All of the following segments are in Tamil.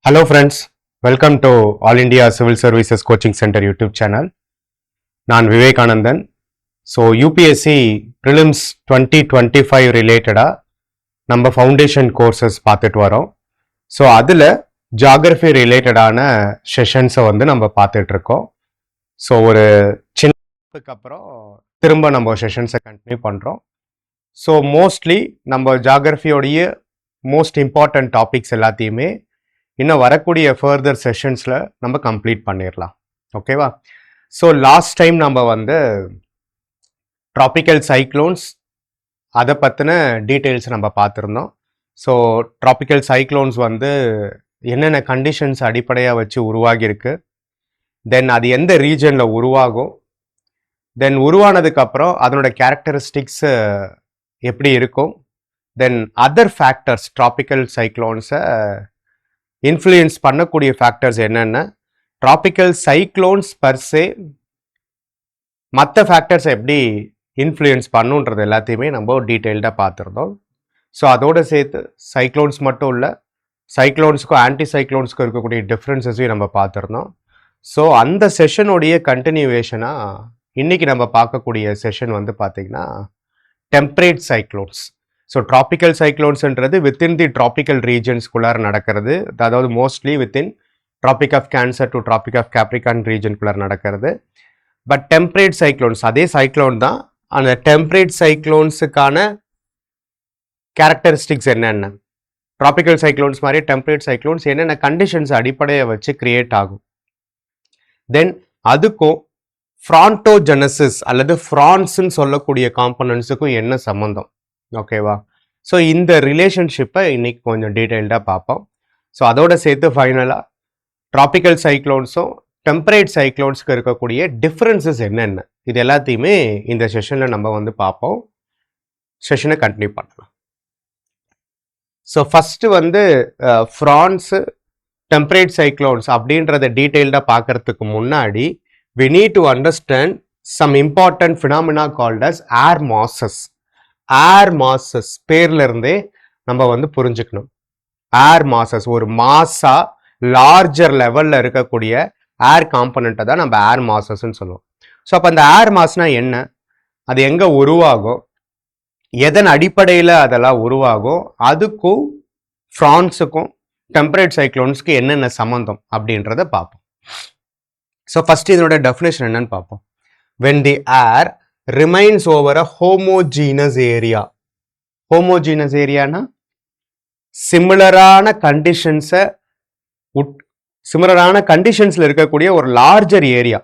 Hello friends, welcome to All India Civil Services Coaching Center YouTube channel. நான் விவேகானந்தன். ஸோ யூபிஎஸ்சி ப்ரிலிம்ஸ் 2025 ரிலேட்டடாக நம்ம ஃபவுண்டேஷன் கோர்சஸ் பார்த்துட்டு வரோம். ஸோ அதில் ஜியாகிரஃபி ரிலேட்டடான செஷன்ஸை நம்ம பார்த்துட்டு இருக்கோம். ஸோ ஒரு சின்னதுக்கு அப்புறம் திரும்ப நம்ம செஷன்ஸை கண்டினியூ பண்ணுறோம். ஸோ மோஸ்ட்லி நம்ம ஜியாகிரஃபியோடைய மோஸ்ட் இம்பார்ட்டன்ட் டாபிக்ஸ் எல்லாத்தையுமே இன்னும் வரக்கூடிய ஃபர்தர் செஷன்ஸில் நம்ம கம்ப்ளீட் பண்ணிடலாம். ஓகேவா? ஸோ லாஸ்ட் டைம் நம்ம ட்ராபிக்கல் சைக்ளோன்ஸ் அதை பற்றின டீட்டெயில்ஸ் நம்ம பார்த்துருந்தோம். ஸோ ட்ராபிக்கல் சைக்ளோன்ஸ் என்னென்ன கண்டிஷன்ஸ் அடிப்படையாக வச்சு உருவாகியிருக்கு, தென் அது எந்த ரீஜனில் உருவாகும், தென் உருவானதுக்கப்புறம் அதனோட கேரக்டரிஸ்டிக்ஸு எப்படி இருக்கும், then other factors tropical சைக்ளோன்ஸை influence பண்ணக்கூடிய ஃபேக்டர்ஸ் என்னென்ன, ட்ராபிக்கல் சைக்ளோன்ஸ் பர்சே மற்ற ஃபேக்டர்ஸ் எப்படி இன்ஃப்ளூயன்ஸ் பண்ணுன்றது எல்லாத்தையுமே நம்ம டீட்டெயில்டாக பார்த்துருந்தோம். ஸோ அதோடு சேர்த்து சைக்ளோன்ஸ் மட்டும் இல்லை, சைக்ளோன்ஸுக்கும் ஆன்டி சைக்ளோன்ஸுக்கும் இருக்கக்கூடிய டிஃப்ரென்சஸையும் நம்ம பார்த்துருந்தோம். ஸோ அந்த செஷனுடைய கண்டினியூவேஷனாக இன்றைக்கி நம்ம பார்க்கக்கூடிய செஷன் பார்த்திங்கன்னா டெம்பரேட் சைக்ளோன்ஸ். ஸோ ட்ராபிக்கல் சைக்ளோன்ஸ்ன்றது வித்தின் தி ட்ராபிக்கல் ரீஜன்ஸ்குள்ளார நடக்கிறது, அதாவது mostly within Tropic of Cancer to Tropic of Capricorn ரீஜனுக்குள்ளார நடக்கிறது. பட் டெம்பரேட் சைக்ளோன்ஸ் அதே சைக்ளோன் தான். அந்த டெம்பரேட் சைக்ளோன்ஸுக்கான கேரக்டரிஸ்டிக்ஸ் என்னென்ன, ட்ராபிக்கல் சைக்ளோன்ஸ் மாதிரி டெம்பரேட் சைக்ளோன்ஸ் என்னென்ன கண்டிஷன்ஸ் அடிப்படையை வச்சு கிரியேட் ஆகும், தென் அதுக்கும் ஃப்ரான்டோஜெனசிஸ் அல்லது ஃப்ரான்ஸ்ன்னு சொல்லக்கூடிய காம்பனன்ட்ஸுக்கும் என்ன சம்மந்தம், ஓகேவா? ஸோ இந்த ரிலேஷன்ஷிப்பை இன்னைக்கு கொஞ்சம் டீட்டெயில்டாக பார்ப்போம். ஸோ அதோட சேர்த்து ஃபைனலாக ட்ராபிக்கல் சைக்ளோன்ஸும் டெம்பரேட் சைக்ளோன்ஸுக்கு இருக்கக்கூடிய டிஃப்ரென்சஸ் என்னென்ன, இது எல்லாத்தையுமே இந்த செஷனில் நம்ம பார்ப்போம். செஷனை கண்டினியூ பண்ணலாம். So first France temperate cyclones அப்படின்றத டீட்டெயில்டாக பார்க்கறதுக்கு முன்னாடி we need to understand some important phenomena called as air masses. Air masses பேர்ல இருந்தே நம்ம புரிஞ்சுக்கணும். ஏர் மாசஸ் ஒரு மாஸா லார்ஜர் லெவல்ல இருக்கக்கூடிய ஏர் காம்பனண்ட்டை தான் நம்ம ஏர் மாசஸ்ன்னு சொல்லுவோம். ஸோ அப்போ அந்த ஏர் மாஸ்னா என்ன, அது எங்க உருவாகும், எதன் அடிப்படையில் அதெல்லாம் உருவாகும், அதுக்கும் ஃப்ரான்ஸுக்கும் டெம்பரேட் சைக்ளோன்ஸ்க்கு என்னென்ன சம்மந்தம் அப்படின்றத பார்ப்போம். ஸோ ஃபர்ஸ்ட் இதனோட டெஃபினேஷன் என்னன்னு பார்ப்போம். when the air remains over a homogeneous area. homogeneous ஏரியானா சிமிலரான கண்டிஷன்ஸ்ல இருக்கக்கூடிய ஒரு லார்ஜர் ஏரியா.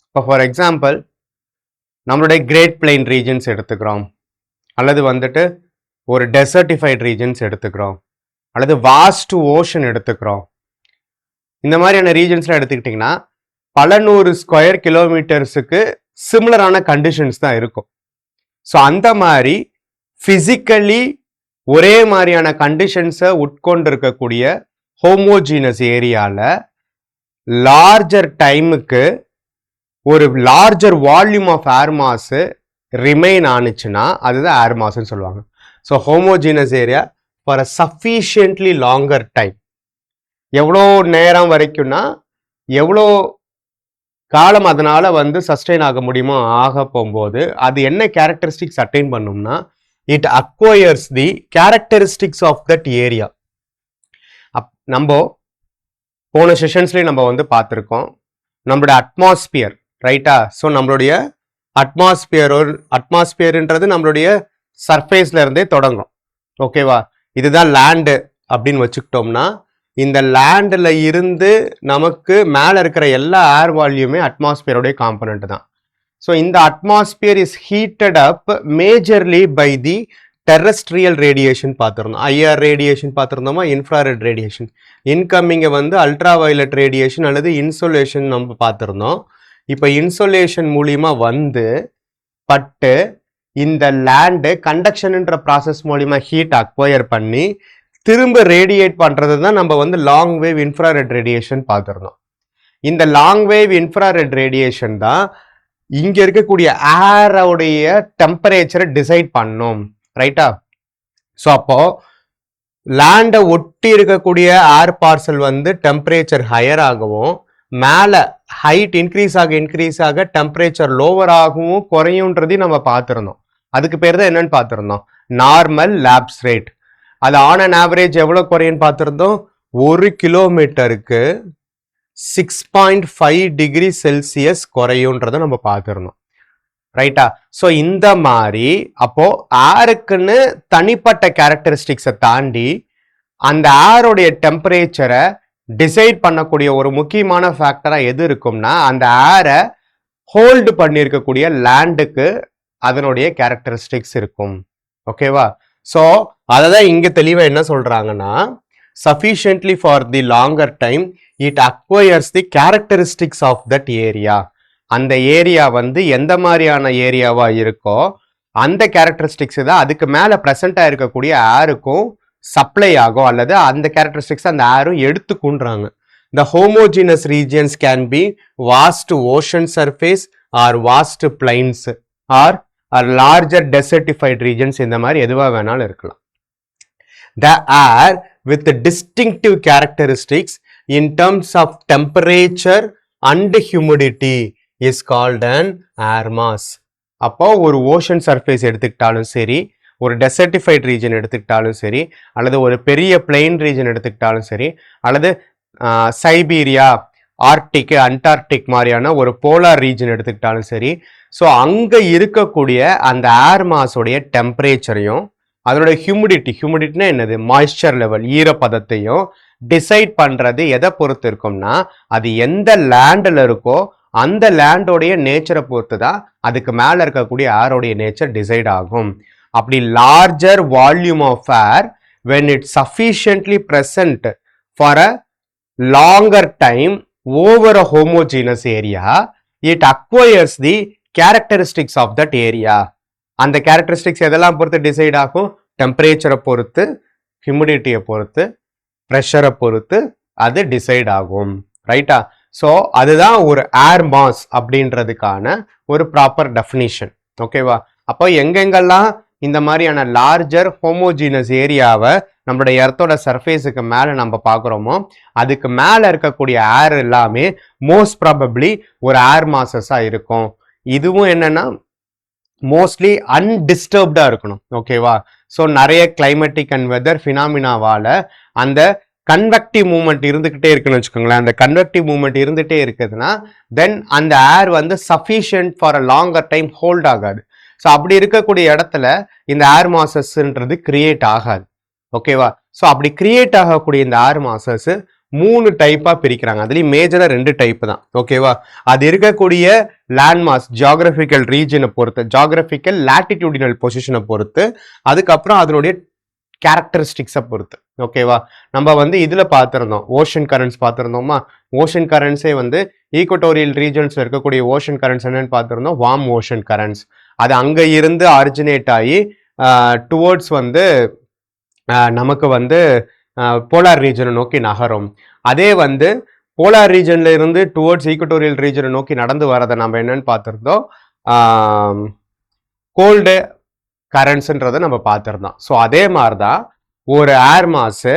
இப்போ ஃபார் எக்ஸாம்பிள் நம்மளுடைய கிரேட் பிளைன் ரீஜன்ஸ் எடுத்துக்கிறோம், அல்லது ஒரு டெசர்டிஃபைட் ரீஜன்ஸ் எடுத்துக்கிறோம், அல்லது வாஸ்ட் ஓஷன் எடுத்துக்கிறோம். இந்த மாதிரியான ரீஜன்ஸ்லாம் எடுத்துக்கிட்டிங்கன்னா பல நூறு ஸ்கொயர் கிலோமீட்டர்ஸுக்கு சிமிலரான கண்டிஷன்ஸ் தான் இருக்கும். ஸோ அந்த மாதிரி ஃபிசிக்கலி ஒரே மாதிரியான கண்டிஷன்ஸை உட்கொண்டு இருக்கக்கூடிய ஹோமோஜீனஸ் ஏரியாவில் லார்ஜர் டைமுக்கு ஒரு larger volume of air mass remain ஆனிச்சுன்னா அதுதான் ஏர் மாஸ்ன்னு சொல்லுவாங்க. So homogeneous area for a sufficiently longer time, எவ்வளோ நேரம் வரைக்கும்னா எவ்வளோ காலம் அதனால சஸ்டெயின் ஆக முடியுமோ ஆக போகும்போது அது என்ன கேரக்டரிஸ்டிக்ஸ் அட்டைன் பண்ணும்னா it acquires the characteristics of that area. நம்ம போன செஷன்ஸ்லேயே நம்ம பார்த்துருக்கோம் நம்மளோட அட்மாஸ்பியர், ரைட்டா? ஸோ நம்மளுடைய அட்மாஸ்பியர்ன்றது நம்மளுடைய சர்ஃபேஸ்ல இருந்தே தொடங்கும், ஓகேவா? இதுதான் லேண்டு அப்படின்னு வச்சுக்கிட்டோம்னா இந்த லேண்டில் இருந்து நமக்கு மேலே இருக்கிற எல்லா ஏர் வால்யூமே அட்மாஸ்பியரோடைய காம்பனண்ட் தான். ஸோ இந்த atmosphere is heated up majorly by the terrestrial radiation பார்த்துருந்தோம். ஐஆர் ரேடியேஷன் பார்த்துருந்தோமா, இன்ஃப்ராரெட் ரேடியேஷன், இன்கம்மிங்கை அல்ட்ரா வயலட் ரேடியேஷன் அல்லது இன்சோலேஷன் நம்ம பார்த்துருந்தோம். இப்போ இன்சோலேஷன் மூலிமா பட்டு இந்த லேண்டு கண்டக்ஷன்ன்ற ப்ராசஸ் மூலிமா ஹீட் அக்வயர் பண்ணி திரும்ப ரேடியேட் பண்ணுறது தான் நம்ம லாங் வேவ் இன்ஃப்ராரெட் ரேடியேஷன் பார்த்துருந்தோம். இந்த லாங் வேவ் இன்ஃப்ராரெட் ரேடியேஷன் தான் இங்கே இருக்கக்கூடிய ஏரோடைய டெம்பரேச்சரை டிசைட் பண்ணும், ரைட்டா? ஸோ அப்போ லேண்டை ஒட்டி இருக்கக்கூடிய ஏர் பார்சல் வந்து டெம்பரேச்சர் ஹையர் ஆகவும் மேலே ஹைட் இன்க்ரீஸ் ஆக டெம்பரேச்சர் லோவர் ஆகவும் குறையும்ன்றதையும் நம்ம பார்த்துருந்தோம். அதுக்கு பேர் தான் என்னன்னு பார்த்துருந்தோம், நார்மல் லேப்ஸ் ரேட். அது ஆன் அண்ட் ஆவரேஜ் எவ்வளோ குறையுன்னு பார்த்துருந்தோம், 1 கிலோமீட்டருக்கு 6.5 டிகிரி செல்சியஸ் குறையும்ன்றதை நம்ம பார்த்துருந்தோம். ரைட்டா? ஸோ இந்த மாதிரி அப்போ ஏருக்குன்னு தனிப்பட்ட கேரக்டரிஸ்டிக்ஸை தாண்டி அந்த ஏரோடைய டெம்பரேச்சரை டிசைட் பண்ணக்கூடிய ஒரு முக்கியமான ஃபேக்டராக எது இருக்கும்னா அந்த ஏரை ஹோல்டு பண்ணியிருக்கக்கூடிய லேண்டுக்கு அதனுடைய கேரக்டரிஸ்டிக்ஸ் இருக்கும். ஓகேவா? ஸோ அதை தான் இங்கே தெளிவாக என்ன சொல்கிறாங்கன்னா, sufficiently for the longer time it acquires the characteristics of that area. அந்த ஏரியா வந்து எந்த மாதிரியான ஏரியாவா இருக்கோ அந்த கேரக்டரிஸ்டிக்ஸ் தான் அதுக்கு மேலே ப்ரெசென்ட்டாக இருக்கக்கூடிய ஏருக்கும் சப்ளை ஆகும், அல்லது அந்த கேரக்டரிஸ்டிக்ஸ் அந்த ஏரும் எடுத்துக்குன்றாங்க. The homogeneous regions can be vast ocean surface or vast plains or larger desertified regions. இந்த மாதிரி எதுவாக வேணாலும் இருக்கலாம். The air with distinctive characteristics in terms of temperature and humidity is called an air mass. அப்போ ஒரு ஓஷன் சர்ஃபேஸ் எடுத்துக்கிட்டாலும் சரி, ஒரு டெசர்டிஃபைட் ரீஜன் எடுத்துக்கிட்டாலும் சரி, அல்லது ஒரு பெரிய பிளெயின் ரீஜன் எடுத்துக்கிட்டாலும் சரி, அல்லது சைபீரியா, ஆர்டிக், அண்டார்டிக் மாதிரியான ஒரு போலார் ரீஜன் எடுத்துக்கிட்டாலும் சரி, ஸோ அங்கே இருக்கக்கூடிய அந்த ஏர் மாஸோடைய டெம்பரேச்சரையும் அதோட ஹியூமிடிட்டினா என்னது, மாய்ஸ்சர் லெவல், ஈரப்பதத்தையும் டிசைட் பண்ணுறது எதை பொறுத்து இருக்கும்னா அது எந்த லேண்டில் இருக்கோ அந்த லேண்டோடைய நேச்சரை பொறுத்து தான் அதுக்கு மேலே இருக்கக்கூடிய ஏரோடைய நேச்சர் டிசைட் ஆகும். அப்படி larger volume of air when it sufficiently present for a longer time over a homogeneous area, it acquires the characteristics of that area. அந்த கேரக்டரிஸ்டிக்ஸ் எதெல்லாம் பொறுத்து டிசைட் ஆகும், டெம்பரேச்சரை பொறுத்து, ஹியூமிடிட்டியை பொறுத்து, ப்ரெஷரை பொறுத்து அது டிசைட் ஆகும். ரைட்டா? ஸோ அதுதான் ஒரு ஏர் மாஸ் அப்படின்றதுக்கான ஒரு ப்ராப்பர் டெஃபினிஷன். ஓகேவா? அப்போ எங்கெங்கெல்லாம் இந்த மாதிரியான லார்ஜர் ஹோமோஜீனஸ் ஏரியாவை நம்மளுடைய எர்த்தோட சர்ஃபேஸுக்கு மேலே நம்ம பார்க்குறோமோ அதுக்கு மேலே இருக்கக்கூடிய ஏர் எல்லாமே மோஸ்ட் ப்ராபப்ளி ஒரு ஏர் மாசஸாக இருக்கும். இதுவும் என்னன்னா மோஸ்ட்லி அன்டிஸ்டர்ப்டாக இருக்கணும். ஓகேவா? ஸோ நிறைய கிளைமேட்டிக் அண்ட் வெதர் ஃபினாமினாவால் அந்த கன்வெக்டிவ் மூவ்மெண்ட் இருந்துக்கிட்டே இருக்குன்னு வச்சுக்கோங்களேன். அந்த கன்வெக்டிவ் மூவ்மெண்ட் இருந்துகிட்டே இருக்குதுன்னா தென் அந்த ஏர் வந்து sufficient for a longer time hold ஆகாது. ஸோ அப்படி இருக்கக்கூடிய இடத்துல இந்த ஏர் மாசஸ்ன்றது கிரியேட் ஆகாது. ஓகேவா? ஸோ அப்படி கிரியேட் ஆகக்கூடிய இந்த ஏர் மாசஸ் 3 டைப்பாக பிரிக்கிறாங்க. அதுலேயும் மேஜராக 2 டைப்பு தான். ஓகேவா? அது இருக்கக்கூடிய லேண்ட் மாஸ் ஜியாகிரபிக்கல் ரீஜனை பொறுத்து, ஜியாகிரபிக்கல் லாட்டிடியூடினல் பொசிஷனை பொறுத்து, அதுக்கப்புறம் அதனுடைய கேரக்டரிஸ்டிக்ஸை பொறுத்து. ஓகேவா? நம்ம வந்து இதில் பார்த்துருந்தோம், ஓஷன் கரண்ட்ஸ் பார்த்துருந்தோமா. ஓஷன் கரண்ட்ஸே வந்து ஈக்குவட்டோரியல் ரீஜன்ஸில் இருக்கக்கூடிய ஓஷன் கரண்ட்ஸ் என்னன்னு பார்த்துருந்தோம், வார்ம் ஓஷன் கரண்ட்ஸ். அது அங்கே இருந்து ஆரிஜினேட் ஆகி டுவோர்ட்ஸ் வந்து நமக்கு வந்து போலார் ரீஜனை நோக்கி நகரும். அதே வந்து போலார் ரீஜன்ல இருந்து டுவோர்ட்ஸ் ஈக்குவட்டோரியல் ரீஜனை நோக்கி நடந்து வரதை நம்ம என்னன்னு பார்த்துருந்தோம், கோல்டு கரண்ட்ஸ்ன்றதை நம்ம பார்த்துருந்தோம். ஸோ அதே மாதிரி தான் ஒரு ஏர் மாஸு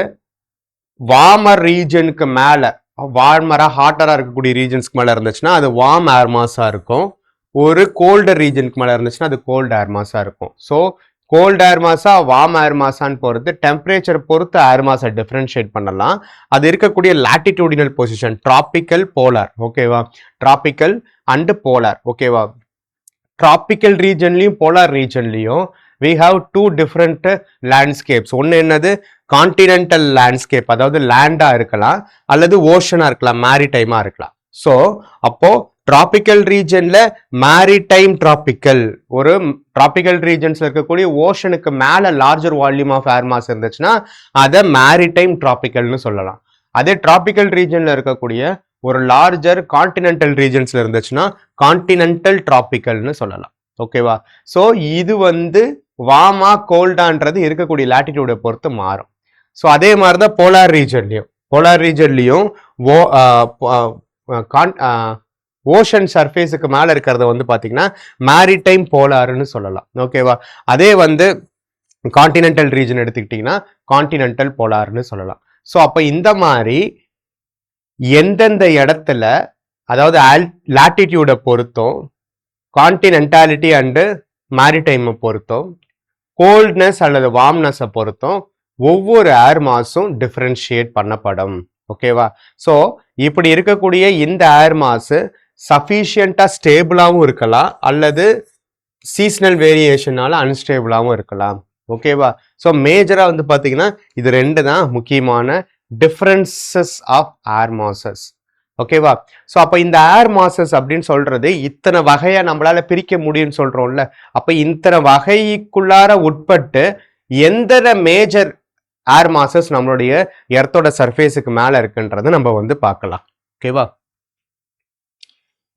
வார்மர் ரீஜனுக்கு மேலே, வார்மராக ஹாட்டராக இருக்கக்கூடிய ரீஜன்ஸ்க்கு மேலே இருந்துச்சுன்னா அது வார்ம் ஏர் மாஸாக இருக்கும். ஒரு கோல்டு ரீஜனுக்கு மேலே இருந்துச்சுன்னா அது கோல்டு ஏர் மாஸாக இருக்கும். ஸோ கோல்டு ஏர் மாஸா வார்ம் ஏர் மாஸான்னு பொறுத்து டெம்பரேச்சர் பொறுத்து ஏர் மாஸை டிஃப்ரென்ஷியேட் பண்ணலாம். அது இருக்கக்கூடிய லாட்டிடியூடினல் பொசிஷன், டிராபிக்கல், போலார். ஓகேவா? Tropical and polar. ஓகேவா? டிராபிக்கல் ரீஜன்லையும் போலார் ரீஜன்லையும் we have 2 different landscapes. ஒன்று என்னது, கான்டினென்டல் லேண்ட்ஸ்கேப், அதாவது லேண்டா இருக்கலாம் அல்லது ஓஷனா இருக்கலாம், மேரிடைமா இருக்கலாம். ஸோ அப்போ டிராபிக்கல் ரீஜன்ல மேரிடைம் டிராபிக்கல், ஒரு டிராபிக்கல் ரீஜன்ஸ்ல இருக்கக்கூடிய ஓஷனுக்கு மேல larger volume of air mass இருந்துச்சுன்னா அதை மேரிடைம் டிராபிக்கல்னு சொல்லலாம். அதே டிராபிக்கல் ரீஜன்ல இருக்கக்கூடிய ஒரு லார்ஜர் கான்டினென்டல் ரீஜன்ஸ்ல இருந்துச்சுன்னா கான்டினென்டல் டிராபிக்கல்னு சொல்லலாம். ஓகேவா? ஸோ இது வந்து வார்மா கோல்டான்றது இருக்கக்கூடிய லாட்டிடியூடை பொறுத்து மாறும். ஸோ அதே மாதிரி தான் போலார் ரீஜன்லையும் ஓஷன் சர்ஃபேஸுக்கு மேலே இருக்கிறத வந்து பார்த்தீங்கன்னா மேரிடைம் போலார்னு சொல்லலாம். ஓகேவா? அதே வந்து கான்டினென்டல் ரீஜன் எடுத்துக்கிட்டிங்கன்னா கான்டினென்டல் போலார்னு சொல்லலாம். ஸோ அப்போ இந்த மாதிரி எந்தெந்த இடத்துல, அதாவது லாட்டிடியூடை பொறுத்தும், கான்டினென்டாலிட்டி அண்டு மேரிடைமை பொறுத்தும், கோல்ட்னஸ் அல்லது வார்ம்னஸை பொறுத்தும் ஒவ்வொரு ஏர் மாஸும் டிஃப்ரென்ஷியேட் பண்ணப்படும். ஓகேவா? ஸோ இப்படி இருக்கக்கூடிய இந்த ஏர் மாஸு சஃபிஷியண்டாக ஸ்டேபிளாகவும் இருக்கலாம், அல்லது சீசனல் வேரியேஷனால அன்ஸ்டேபிளாகவும் இருக்கலாம். ஓகேவா? ஸோ மேஜராக வந்து பார்த்தீங்கன்னா இது ரெண்டு தான் முக்கியமான டிஃப்ரென்சஸ் ஆஃப் ஏர் மாசஸ். ஓகேவா? ஸோ அப்போ இந்த ஏர் மாசஸ் அப்படின்னு சொல்றது இத்தனை வகையா நம்மளால பிரிக்க முடியும்னு சொல்றோம்ல. அப்போ இத்தனை வகைக்குள்ளார உட்பட்டு எந்தெந்த மேஜர் ஏர் மாசஸ் நம்மளுடைய எர்த்தோட சர்ஃபேஸுக்கு மேல இருக்குன்றதை நம்ம வந்து பார்க்கலாம். ஓகேவா?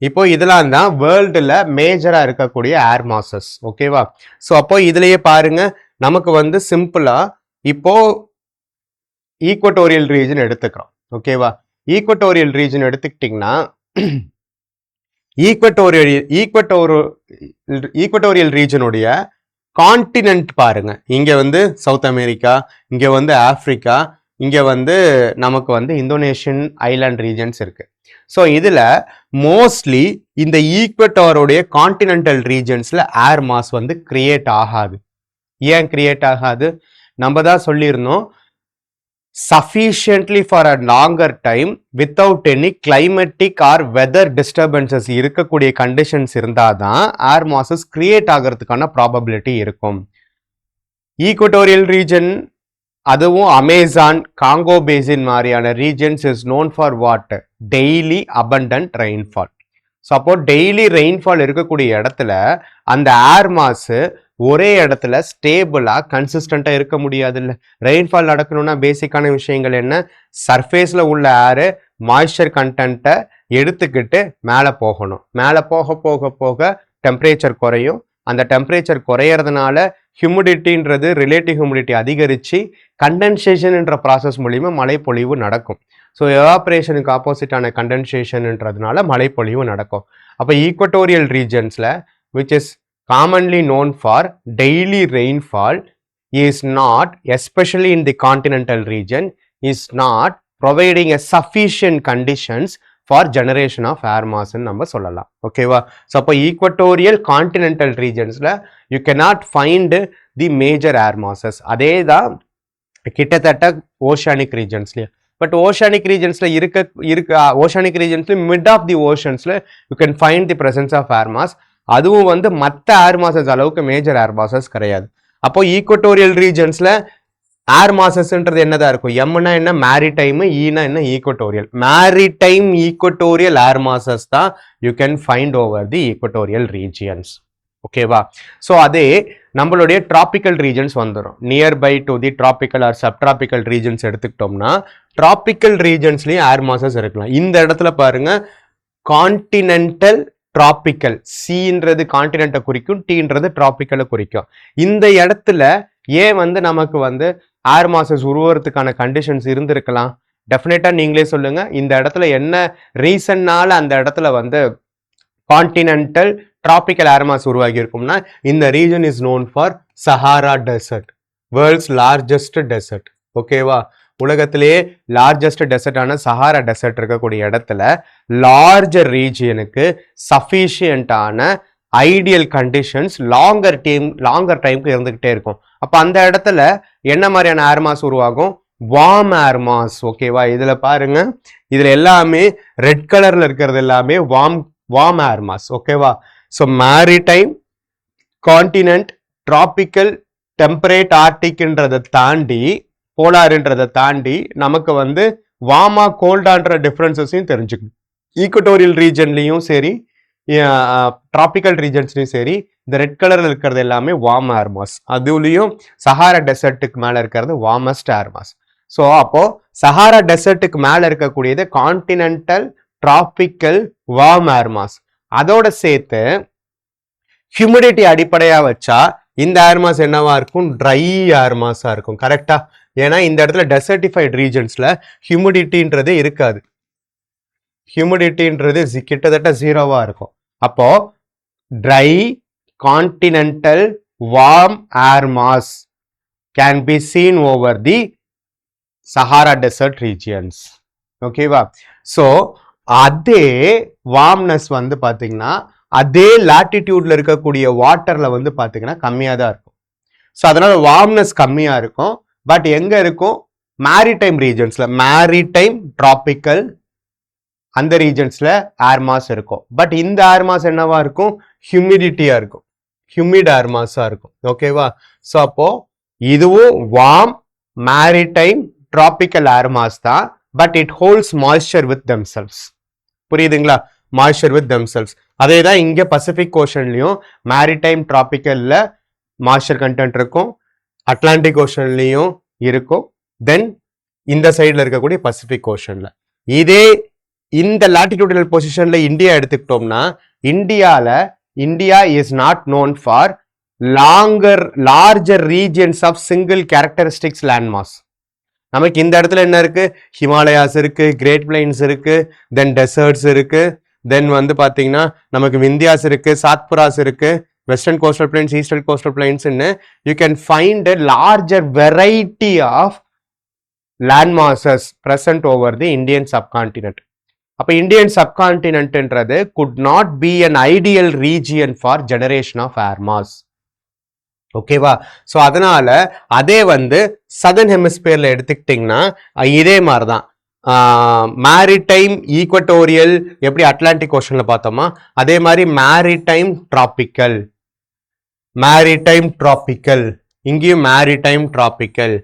இப்போ இதெல்லாம் தான் வேர்ல்டுல மேஜரா இருக்கக்கூடிய ஏர் மாசஸ். ஓகேவா? ஸோ அப்போ இதுலயே பாருங்க, நமக்கு வந்து சிம்பிளா இப்போ ஈக்குவட்டோரியல் ரீஜன் எடுத்துக்கிறோம். ஓகேவா? ஈக்குவட்டோரியல் ரீஜன் எடுத்துக்கிட்டிங்கன்னா ஈக்குவட்டோரியல் ரீஜனுடைய கான்டினென்ட் பாருங்க. இங்க வந்து சவுத் அமெரிக்கா, இங்க வந்து ஆப்பிரிக்கா, இங்க வந்து நமக்கு வந்து இந்தோனேஷியன் ஐலாண்ட் ரீஜன்ஸ் இருக்கு. ஸோ இதுல மோஸ்ட்லி இந்த ஈக்குவட்டோருடைய கான்டினென்டல் ரீஜன்ஸ்ல ஏர் மாஸ் வந்து கிரியேட் ஆகாது. ஏன் கிரியேட் ஆகாது? நம்ம தான் சொல்லியிருந்தோம், sufficiently for a longer time without any climatic or weather disturbances இருக்கக்கூடிய கண்டிஷன்ஸ் இருந்தாதான் ஏர் மாசஸ் கிரியேட் ஆகிறதுக்கான ப்ராபபிலிட்டி இருக்கும். ஈக்குவட்டோரியல் ரீஜன், அதுவும் அமேசான், காங்கோ பேசின் மாதிரியான regions is known for what? Daily abundant rainfall. So அப்போ டெய்லி ரெயின்ஃபால் இருக்கக்கூடிய இடத்துல அந்த ஏர் மாஸ் ஒரே இடத்துல ஸ்டேபிளா கன்சிஸ்டண்டா இருக்க முடியாது. இல்லை, ரெயின்ஃபால் நடக்கணும்னா பேசிக்கான விஷயங்கள் என்ன? சர்ஃபேஸ்ல உள்ள ஏரு மாய்ஸ்சர் கண்டென்ட்டை எடுத்துக்கிட்டு மேலே போகணும். மேலே போக போக போக டெம்பரேச்சர் குறையும். அந்த டெம்பரேச்சர் குறையறதுனால ஹியூமிடிட்டின்றது, ரிலேட்டிவ் ஹியூமிடிட்டி அதிகரித்து கண்டென்சேஷன்ன்ற ப்ராசஸ் மூலிமா மழைப்பொழிவு நடக்கும். ஸோ எவாப்ரேஷனுக்கு ஆப்போசிட்டான கண்டென்சேஷன்ன்றதுனால மழைப்பொழிவு நடக்கும். அப்போ equatorial ரீஜன்ஸில் which is commonly known for daily rainfall is not, especially in the continental region, is not providing a sufficient conditions for generation of air mass ன்னு நம்ம சொல்லலாம். ஓகேவா? ஸோ அப்போ ஈக்குவட்டோரியல் கான்டினென்டல் ரீஜன்ஸில் you cannot find the major air masses. அதே தான் கிட்டத்தட்ட ஓஷானிக் ரீஜன்ஸ்லேயும். பட் ஓஷானிக் ரீஜன்ஸில் ஓஷானிக் ரீஜன்ஸ்லேயும் மிட் ஆஃப் தி ஓஷன்ஸில் you can find the presence of air mass. அதுவும் வந்து மற்ற ஏர் மாசஸ் அளவுக்கு மேஜர் ஏர் மாசஸ் கிடையாது. அப்போ ஈக்குவட்டோரியல் ரீஜன்ஸ்ல ஏர் மாசஸ்ன்றது என்னதான் இருக்கும்? எம்னா என்ன? மேரிடைம். ஈனா என்ன? Equatorial. Maritime equatorial air masses தான் you can find over the equatorial regions. ஓகேவா? ஸோ அதே நம்மளுடைய டிராபிக்கல் ரீஜன்ஸ் வந்துடும். Nearby to the tropical or subtropical regions எடுத்துக்கிட்டோம்னா டிராபிக்கல் ரீஜன்ஸ்லயும் ஏர் மாசஸ் இருக்கலாம். இந்த இடத்துல பாருங்க, கான்டினென்டல் டிராபிக்கல், சின்றது கான்டினென்ட்டை குறிக்கும், டீன்றது டிராபிக்கலை குறிக்கும். இந்த இடத்துல ஏன் வந்து நமக்கு வந்து ஏர் மாசஸ் உருவறதுக்கான கண்டிஷன்ஸ் இருந்திருக்கலாம்? டெஃபினட்டா நீங்களே சொல்லுங்க. இந்த இடத்துல என்ன ரீசன்னால அந்த இடத்துல வந்து கான்டினென்டல் டிராபிக்கல் ஏர் மாஸ் உருவாகி இருக்கும்னா, இந்த region is known for Sahara desert, world's largest desert. ஓகேவா? உலகத்திலேயே லார்ஜஸ்ட் டெசர்ட்டான சஹாரா டெசர்ட் இருக்கக்கூடிய இடத்துல லார்ஜர் ரீஜியனுக்கு சஃபிஷியண்டான ஐடியல் கண்டிஷன்ஸ் லாங்கர் டைமுக்கு இருந்துகிட்டே இருக்கும். அப்போ அந்த இடத்துல என்ன மாதிரியான ஏர் மாஸ் உருவாகும்? Warm air mass. ஓகேவா? இதுல பாருங்க, இதுல எல்லாமே ரெட் கலர்ல இருக்கிறது எல்லாமே வார்ம் ஏர் மாஸ். ஓகேவா? So maritime, continent, tropical, temperate, ஆர்டிக்ன்றதை தாண்டி, போலார்ன்றதை தாண்டி நமக்கு வந்து வார்மா கோல்டான்ற டிஃப்ரென்சஸையும் தெரிஞ்சுக்கணும். ஈக்குவட்டோரியல் ரீஜன்லையும் சரி, டிராபிக்கல் ரீஜன்ஸ்லையும் சரி, இந்த ரெட் கலர்ல இருக்கிறது எல்லாமே வார்ம் ஏர் மாஸ். அதுலேயும் சஹாரா டெசர்ட்டுக்கு மேலே இருக்கிறது வார்மஸ்ட் ஏர் மாஸ். ஸோ அப்போ சஹாரா டெசர்ட்டுக்கு மேலே இருக்கக்கூடியது continental, tropical, warm air mass. அதோட சேர்த்து ஹியூமிடிட்டி அடிப்படையாக வச்சா இந்த ஏர் மாஸ் என்னவா இருக்கும்? ட்ரை ஏர் மாஸா இருக்கும். கரெக்டா? ஏன்னா இந்த இடத்துல டெசர்டிஃபைட் ரீஜன்ஸ்ல ஹியூமிடிட்டின்றதே இருக்காது. ஹியூமிடிட்டின்றது கிட்டத்தட்ட ஜீரோவா இருக்கும். அப்போ try, continental, warm air mass can be seen over the Sahara dessert regions. ஓகேவா? ஸோ அதே வார்ம்னஸ் வந்து பார்த்தீங்கன்னா அதே லாட்டிடியூட்ல இருக்கக்கூடிய வாட்டர்ல வந்து பார்த்தீங்கன்னா கம்மியாக தான் இருக்கும். ஸோ அதனால வார்ம்னஸ் கம்மியாக இருக்கும். பட் எங்க இருக்கும்? மேரிடைம் ரீஜன்ஸ்ல, மேரிடைம் டிராபிக்கல் அந்த ரீஜன்ஸ்ல ஏர் மாஸ் இருக்கும். பட் இந்த ஏர் மாஸ் என்னவா இருக்கும்? ஹியூமிடிட்டியா இருக்கும், ஹியூமிட் ஏர் மாஸா இருக்கும். ஓகேவா? ஸோ அப்போ இதுவும் warm maritime tropical air mass தான். But it holds moisture with themselves. புரியுதுங்களா? Moisture with themselves. அதே தான் இங்க பசிபிக் ஓஷன்லயும் மேரிடைம் டிராபிக்கல்ல மாய்ஸ்சர் கண்டென்ட் இருக்கும், அட்லாண்டிக் ஓஷன்லயும் இருக்கும், தென் இந்த சைட்ல இருக்கக்கூடிய பசிபிக் ஓஷன்ல. இதே இந்த லாட்டிடியூடல் பொசிஷன்ல இந்தியா எடுத்துக்கிட்டோம்னா, India is not known for larger regions of single characteristics land mass. நமக்கு இந்த இடத்துல என்ன இருக்கு? ஹிமாலயாஸ் இருக்கு, கிரேட் பிளைன்ஸ் இருக்கு, தென் டெசர்ட்ஸ் இருக்கு, தென் வந்து பாத்தீங்கன்னா நமக்கு விந்தியாஸ் இருக்கு, சாத்புராஸ் இருக்கு, western coastal plains, eastern coastal பிளைன்ஸ்ன்னு you can find a larger variety of land masses present over the Indian subcontinent. அப்ப Indian சப்கான்டினென்ட்ன்றது could not be an ideal region for generation of air mass. ஓகேவா? ஸோ அதனால அதே வந்து சதர்ன் ஹெமிஸ்பியர்ல எடுத்துக்கிட்டிங்கன்னா இதே மாதிரி தான் மேரிடைம் ஈக்வட்டோரியல் எப்படி அட்லாண்டிக் ஓஷன்ல பார்த்தோமா அதே மாதிரி மேரிடைம் டிராபிக்கல் இங்கேயும் மேரிடைம் டிராபிக்கல்.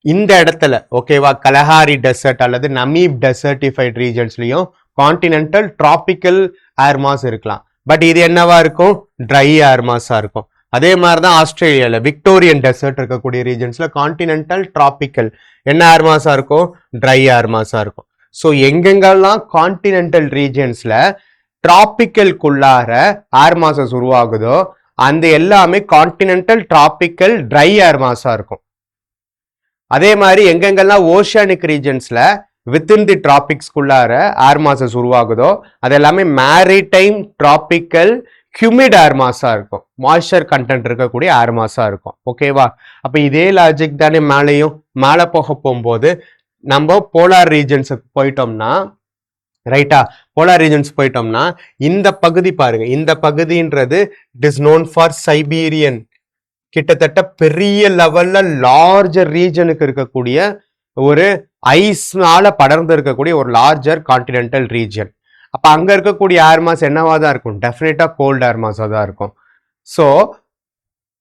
இந்த இடத்துல ஓகேவா கலஹாரி டெசர்ட் அல்லது Namib டெசர்டிஃபைட் ரீஜன்ஸ்லயும் continental tropical air mass இருக்கலாம். பட் இது என்னவா இருக்கும்? ட்ரை ஏர் மாஸா இருக்கும். அதே மாதிரி தான் ஆஸ்திரேலியால விக்டோரியன் டெசர்ட் இருக்கக்கூடிய ரீஜன்ஸ்ல கான்டினென்டல் டிராபிக்கல் என்ன ஏர் மாஸா இருக்கும்? ட்ரை ஏர் மாஸா இருக்கும். ஸோ எங்கெங்கெல்லாம் கான்டினென்டல் ரீஜன்ஸ்ல டிராபிக்கல்குள்ளார ஏர் மாசஸ் உருவாகுதோ அந்த எல்லாமே கான்டினென்டல் டிராபிக்கல் ட்ரை ஏர் மாஸா இருக்கும். அதே மாதிரி எங்கெங்கெல்லாம் ஓஷியானிக் ரீஜன்ஸ்ல வித்தின் தி டிராபிக்ஸ்குள்ளார ஏர் மாசஸ் உருவாகுதோ அது எல்லாமே மேரிடைம் டிராபிக்கல் ஹியூமிட் ஏர் மாஸா இருக்கும், மாய்ஸ்சர் கண்டென்ட் இருக்கக்கூடிய ஏர் மாஸா இருக்கும். ஓகேவா? அப்ப இதே லாஜிக் தானே மேலே போகும்போது நம்ம போலார் ரீஜன்ஸுக்கு போயிட்டோம்னா, ரைட்டா, போலார் ரீஜன்ஸ் போயிட்டோம்னா இந்த பகுதி பாருங்க, இந்த பகுதின்றது it is known for Siberian. கிட்டத்தட்ட பெரிய லெவல்ல லார்ஜர் ரீஜனுக்கு இருக்கக்கூடிய ஒரு ஐஸ்னால படர்ந்து இருக்கக்கூடிய ஒரு லார்ஜர் கான்டினென்டல் ரீஜன். அப்ப அங்க இருக்கக்கூடிய ஏர் மாஸ் என்னவா தான் இருக்கும்? டெஃபினட்டா கோல்ட் ஏர் மாஸா தான் இருக்கும். ஸோ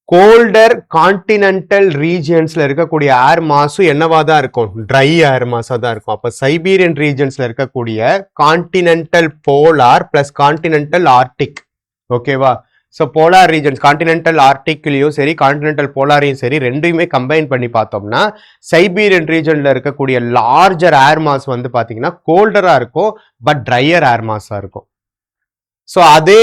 கோல்டர் கான்டினென்டல் ரீஜியன்ஸ்ல இருக்கக்கூடிய ஏர் மாஸும் என்னவா தான் இருக்கும்? ட்ரை ஏர் மாஸா தான் இருக்கும். அப்ப சைபீரியன் ரீஜன்ஸ்ல இருக்கக்கூடிய continental polar plus continental Arctic. ஓகேவா? ஸோ போலார் ரீஜன்ஸ் கான்டினென்டல் ஆர்டிக்லையும் சரி கான்டினென்டல் போலாரையும் சரி ரெண்டையுமே கம்பைன் பண்ணி பார்த்தோம்னா சைபீரியன் ரீஜன்ல இருக்கக்கூடிய லார்ஜர் ஏர் மாஸ் வந்து பார்த்தீங்கன்னா கோல்டரா இருக்கும், பட் ட்ரையர் ஏர் மாஸா இருக்கும். ஸோ அதே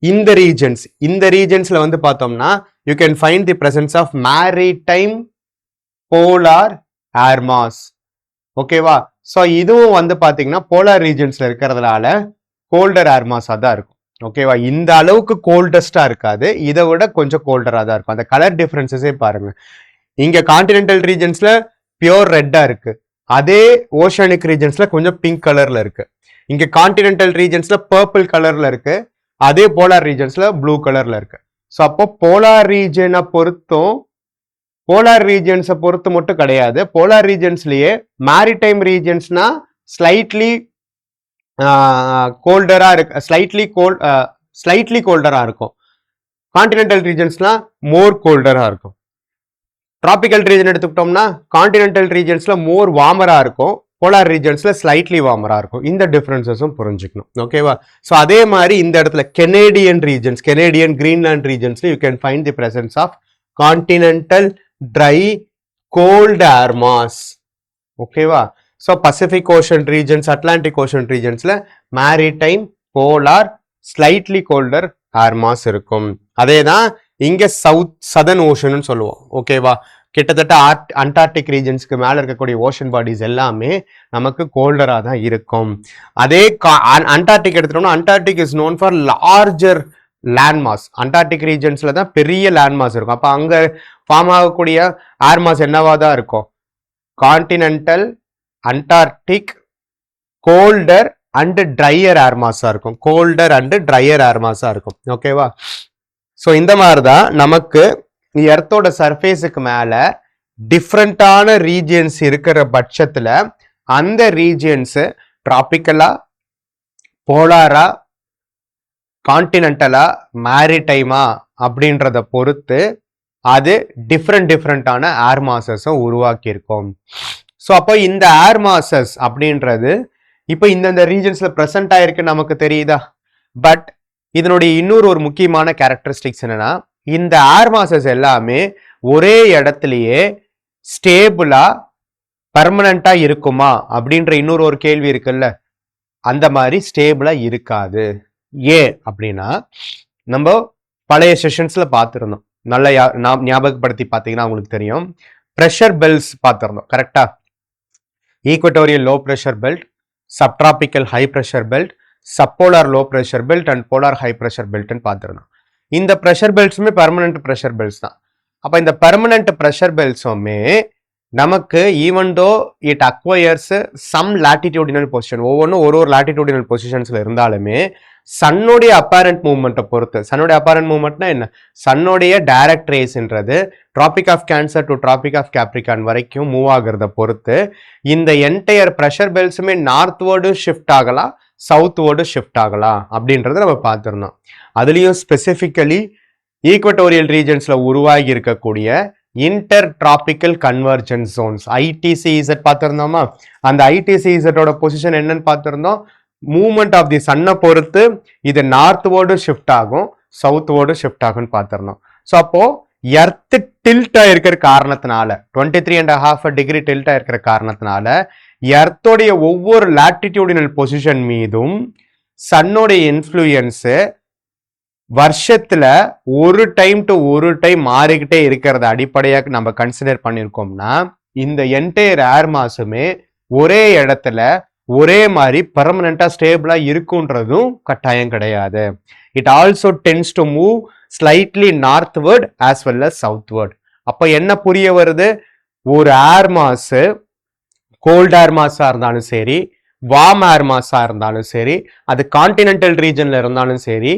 இந்த ரீஜன்ஸ்ல வந்து பார்த்தோம்னா you can find the presence of maritime polar air mass. ஓகேவா? ஸோ இதுவும் வந்து பார்த்தீங்கன்னா போலார் ரீஜன்ஸ்ல இருக்கிறதுனால கோல்டர் ஏர் மாஸா தான் இருக்கும். ஓகேவா? இந்த அளவுக்கு கோல்டஸ்டா இருக்காது, இதை விட கொஞ்சம் கோல்டரா தான் இருக்கும். அந்த கலர் டிஃபரன்சஸே பாருங்க. இங்க கான்டினென்டல் ரீஜன்ஸ்ல பியோர் ரெட்டா இருக்கு, அதே ஓஷனிக் ரீஜன்ஸ்ல கொஞ்சம் பிங்க் கலர்ல இருக்கு. இங்க கான்டினென்டல் ரீஜன்ஸ்ல பர்பிள் கலர்ல இருக்கு, அதே போலார் ரீஜன்ஸ்ல ப்ளூ கலர்ல இருக்கு. ஸோ அப்போ போலார் ரீஜனை பொறுத்தும் போலார் ரீஜன்ஸை பொறுத்து மட்டும் கிடையாது, போலார் ரீஜன்ஸ்லயே மேரிடைம் ரீஜன்ஸ்னா ஸ்லைட்லி கோல்டரா இருக்கு, ஸ்லைட்லி கோல்டரா இருக்கும். கான்டினென்டல் ரீஜன்ஸ்லாம் மோர் கோல்டரா இருக்கும். டிராபிக்கல் ரீஜன் எடுத்துக்கிட்டோம்னா கான்டினென்டல் ரீஜன்ஸ்ல மோர் வார்மரா இருக்கும், போலார் ரீஜன்ஸ்ல ஸ்லைட்லி வார்மரா இருக்கும். இந்த டிஃபரன்சஸும் புரிஞ்சுக்கணும். ஓகேவா? ஸோ அதே மாதிரி இந்த இடத்துல கெனேடியன் கிரீன்லாண்ட் ரீஜன்ஸ்ல you can find the presence of continental dry cold air mass. ஓகேவா? ஸோ பசிபிக் ஓஷன் ரீஜன்ஸ், அட்லாண்டிக் ஓஷன் ரீஜன்ஸ்ல maritime polar slightly colder air mass இருக்கும். அதே தான் இங்க சதர்ன் ஓஷன் சொல்லுவோம். ஓகேவா? கிட்டத்தட்ட அண்டார்டிக் ரீஜன்ஸ்க்கு மேல இருக்கக்கூடிய ஓஷன் பாடிஸ் எல்லாமே நமக்கு கோல்டரா தான் இருக்கும். அதே அண்டார்டிக் எடுத்துட்டோம்னா Antarctic is known for larger land mass. Antarctic ரீஜன்ஸ்ல தான் பெரிய லேண்ட் மாஸ் இருக்கும். அப்போ அங்க ஃபார்ம் ஆகக்கூடிய ஏர் மாஸ் என்னவா தான் இருக்கும்? Continental, Antarctic, colder and drier air மாஸா இருக்கும். கோல்டர் அண்ட் ட்ரையர் ஏர் மாஸா இருக்கும். ஓகேவா? ஸோ இந்த மாதிரி தான் நமக்கு எர்த்தோட சர்ஃபேஸுக்கு மேல டிஃப்ரெண்டான ரீஜியன்ஸ் இருக்கிற பட்சத்துல அந்த ரீஜியன்ஸ் டிராபிக்கலா, போலாரா, கான்டினென்டலா, மேரிடைமா அப்படின்றத பொறுத்து அது டிஃப்ரெண்டான ஏர் மாசஸை உருவாக்கி இருக்கும். ஸோ அப்போ இந்த ஏர் மாசஸ் அப்படின்றது இப்போ இந்தந்த ரீஜன்ஸ்ல ப்ரெசென்ட் ஆயிருக்கு நமக்கு தெரியுதா? பட் இதனுடைய இன்னொரு ஒரு முக்கியமான கேரக்டரிஸ்டிக்ஸ் என்னன்னா, இந்த ஏர் மாசஸ் எல்லாமே ஒரே இடத்துலயே ஸ்டேபிளா பர்மனண்டா இருக்குமா அப்படின்ற இன்னொரு ஒரு கேள்வி இருக்குல்ல, அந்த மாதிரி ஸ்டேபிளா இருக்காது. ஏன் அப்படின்னா, நம்ம பழைய செஷன்ஸ்ல பார்த்துருந்தோம். நல்லா ஞாபகப்படுத்தி பார்த்தீங்கன்னா உங்களுக்கு தெரியும். ப்ரெஷர் பெல்ட்ஸ் பார்த்துருந்தோம். கரெக்டா? Equatorial low pressure belt, subtropical high pressure belt, subpolar low pressure belt and polar high pressure பெல்ட்னு பார்த்துருந்தோம். இந்த ப்ரெஷர் பெல்ட்ஸுமே பர்மனன்ட் ப்ரெஷர் பெல்ட்ஸ் தான். அப்போ இந்த பர்மனன்ட் ப்ரெஷர் பெல்ட்ஸுமே நமக்கு even though it acquires some latitudinal position, ஒவ்வொன்றும் ஒரு லாட்டிடியூடினல் பொசிஷன்ஸ்ல இருந்தாலுமே சன்னுடைய அப்பேரண்ட் மூவ்மெண்ட்டை பொறுத்து, சன்னுடைய அப்பேரண்ட் மூவ்மெண்ட்னா என்ன? சன்னுடைய டைரக்ட் ரேஸ்ன்றது Tropic of Cancer to Tropic of Capricorn வரைக்கும் மூவ் ஆகுறத பொறுத்து இந்த என்டையர் ப்ரெஷர் பெல்ட்ஸுமே நார்த்வேர்டு ஷிஃப்ட் ஆகலாம், சவுத்வேர்டு ஷிஃப்ட் ஆகலாம் அப்படின்றத நம்ம பார்த்துருந்தோம். அதுலேயும் ஸ்பெசிஃபிக்கலி ஈக்வட்டோரியல் ரீஜன்ஸ்ல உருவாகி இருக்கக்கூடிய இன்டர் டிராபிக்கல் கன்வர்ஜென்ஸ் ஜோன்ஸ், ஐடிசிஇசட் பார்த்துருந்தோமா? அந்த ஐடிசிஇசட்டோட பொசிஷன் என்னன்னு பார்த்துருந்தோம். மூவ்மெண்ட் ஆஃப் தி சன்னை பொறுத்து இது நார்த்வேர்டு ஷிஃப்ட் ஆகும், சவுத்வேர்டு ஷிஃப்ட் ஆகும்னு பார்த்துருந்தோம். ஸோ அப்போ எர்த்து டில்ட் ஆயிருக்கிற காரணத்தினால 23.5 டிகிரி டில்ட் ஆயிருக்கிற காரணத்தினால எர்த்தோடைய ஒவ்வொரு லாட்டிடியூடினல் பொசிஷன் மீதும் சன்னோடைய இன்ஃப்ளூயன்ஸு வருஷத்துல ஒரு டைம் டு ஒரு டைம் மாறிக்கிட்டே இருக்கிறத அடிப்படையாக நம்ம கன்சிடர் பண்ணியிருக்கோம்னா இந்த என்டையர் ஏர் மாசுமே ஒரே இடத்துல ஒரே மாதிரி பெர்மனண்டா ஸ்டேபிளா இருக்குன்றதும் கட்டாயம் கிடையாது. It also tends to move slightly northward as well as southward. அப்ப என்ன புரிய வருது? ஒரு ஏர் மாசு கோல்ட் ஏர் மாஸா இருந்தாலும் சரி, வார்ம் ஏர் மாஸா இருந்தாலும் சரி, அது கான்டினென்டல் ரீஜன்ல இருந்தாலும் சரி,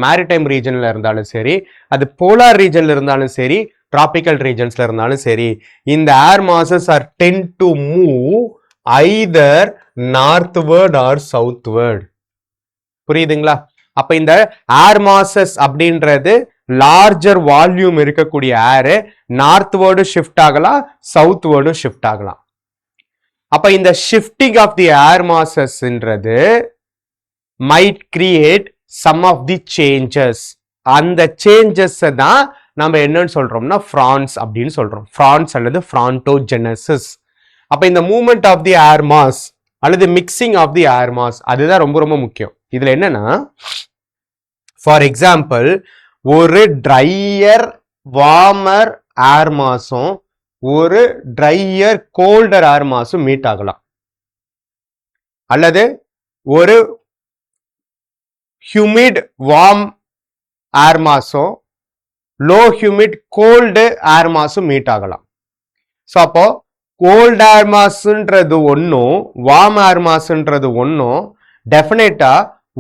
மேரிடைம் ரீஜன்ல இருந்தாலும் சரி, அது போலார் ரீஜன்ல இருந்தாலும் சரி, டிராபிக்கல் ரீஜன்ஸ்ல இருந்தாலும் சரி, இந்த air masses are tend to move either northward or southward. புரியுதுங்களா? அப்ப இந்த ஏர் மாசஸ் அப்படின்றது லார்ஜர் வால்யூம் இருக்கக்கூடிய ஏர் நார்த்வர்டு ஷிஃப்ட் ஆகலாம், சவுத்வர்டு ஷிஃப்ட் ஆகலாம். அப்ப இந்த ஷிஃப்டிங் ஆஃப் தி ஏர் மாசஸ்ன்றது might create some of the changes. அந்த சேஞ்சஸ் தான் நம்ம என்னன்னு சொல்றோம்னா ஃப்ரான்ஸ் அப்படின்னு சொல்றோம். ஃப்ரான்ஸ் அல்லது ஃப்ரான்டோஜெனசிஸ். அப்ப இந்த movement of the air mass அல்லது mixing of the air mass அதுதான் ரொம்ப ரொம்ப முக்கியம். இதுல என்னன்னா, ஃபார் எக்ஸாம்பிள் ஒரு ட்ரையர் வார்மர் ஏர் மாஸும் ஒரு ட்ரையர் கோல்டர் ஏர் மாஸும் மீட் ஆகலாம், அல்லது ஒரு ஹியூமிட் வார்ம் ஏர் மாஸும் லோ ஹியூமிட் கோல்டு ஏர் மாஸும் மீட் ஆகலாம். ஸோ அப்போ கோல்ட் ஏர் மாஸ்ன்றது ஒன்றும் வார்ம் ஏர் மாஸ்ன்றது ஒன்றும் டெஃபினட்டா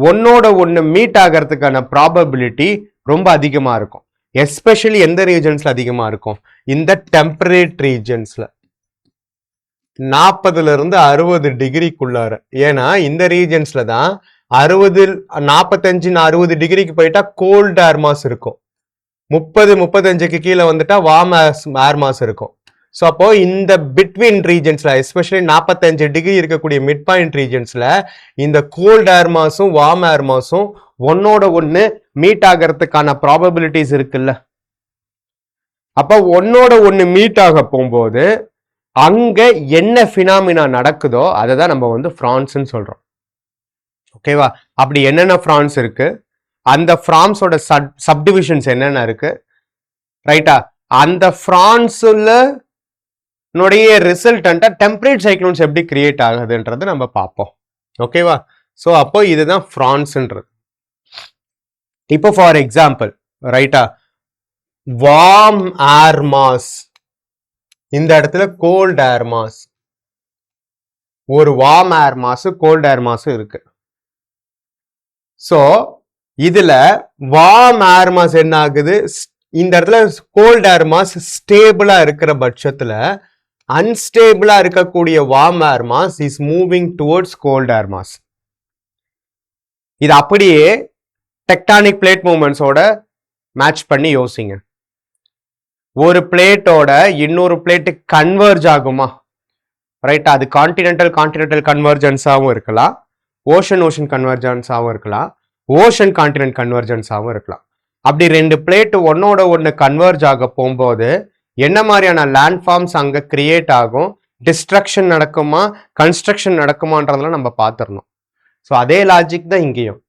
ஒன்னோட ஒன்று மீட் ஆகிறதுக்கான ப்ராபபிலிட்டி ரொம்ப அதிகமாக இருக்கும். எஸ்பெஷலி எந்த ரீஜன்ஸ்ல அதிகமாக இருக்கும்? இந்த டெம்பரேட் ரீஜன்ஸ்ல 40-60 டிகிரிக்குள்ளார. ஏன்னா இந்த ரீஜன்ஸ்ல தான் 45-60 டிகிரிக்கு போயிட்டா கோல்ட் ஏர் மாஸ் இருக்கும், 30-35க்கு கீழே வந்துட்டா வார்ம் ஏர் மாஸ் இருக்கும். ஸோ அப்போ இந்த பிட்வீன் ரீஜன்ஸ்ல எஸ்பெஷலி 45 டிகிரி இருக்கக்கூடிய மிட் பாயிண்ட் ரீஜன்ஸ்ல இந்த கோல்ட் ஏர் மாஸும் வார்ம் ஏர் மாஸும் ஒன்னோட ஒன்று மீட் ஆகிறதுக்கான ப்ராபபிலிட்டிஸ் இருக்குல்ல. அப்போ ஒன்னோட ஒன்று மீட் ஆக போகும்போது அங்க என்ன பினாமினா நடக்குதோ அதை தான் நம்ம வந்து ஃப்ரான்ஸ்ன்னு சொல்றோம். ஓகேவா? அப்படி என்னென்ன ஃப்ரான்ஸ் இருக்கு, அந்த ஃப்ரான்ஸோட சப்டிவிஷன்ஸ் என்னென்ன இருக்கு, ரைட்டா? அந்த ஃப்ரான்ஸ்ல ரிசல்டன்டா டெம்பரேட் சைக்ளோன்ஸ் எப்படி கிரியேட் ஆகுதுன்றது நம்ம பார்ப்போம். ஓகேவா? ஸோ அப்போ இதுதான் ஃப்ரான்ஸ்ன்றது. இப்போ ஃபார் எக்ஸாம்பிள் ரைட்டா, வார்ம் ஏர் மாஸ், இந்த இடத்துல கோல்ட் ஏர் மாஸ், ஒரு warm air mass gold air mass இருக்கு. ஸோ இதுல வார்ம் ஏர் மாஸ் என்ன ஆகுது, இந்த இடத்துல கோல்ட் ஏர் மாஸ் ஸ்டேபிளா இருக்கிற பட்சத்துல அன்ஸ்டேபிளா இருக்கக்கூடிய warm air mass is moving towards gold air mass. இது அப்படியே டெக்டானிக் பிளேட் மூவ்மெண்ட்ஸோட மேட்ச் பண்ணி யோசிங்க. ஒரு பிளேட்டோட இன்னொரு பிளேட்டு கன்வர்ஜ் ஆகுமா, ரைட்? அது கான்டினென்டல் கன்வர்ஜென்ஸாகவும் இருக்கலாம், ஓஷன் கன்வர்ஜென்ஸாகவும் இருக்கலாம், ஓஷன் கான்டினென்ட் கன்வர்ஜென்ஸாகவும் இருக்கலாம். அப்படி ரெண்டு பிளேட்டு ஒன்னோட ஒன்று கன்வர்ஜ் ஆக போகும்போது என்ன மாதிரியான லேண்ட் ஃபார்ம்ஸ் அங்கே கிரியேட் ஆகும், டிஸ்ட்ரக்ஷன் நடக்குமா கன்ஸ்ட்ரக்ஷன் நடக்குமான்றதெல்லாம் நம்ம பார்த்துடணும். ஸோ அதே லாஜிக் தான் இங்கேயும்.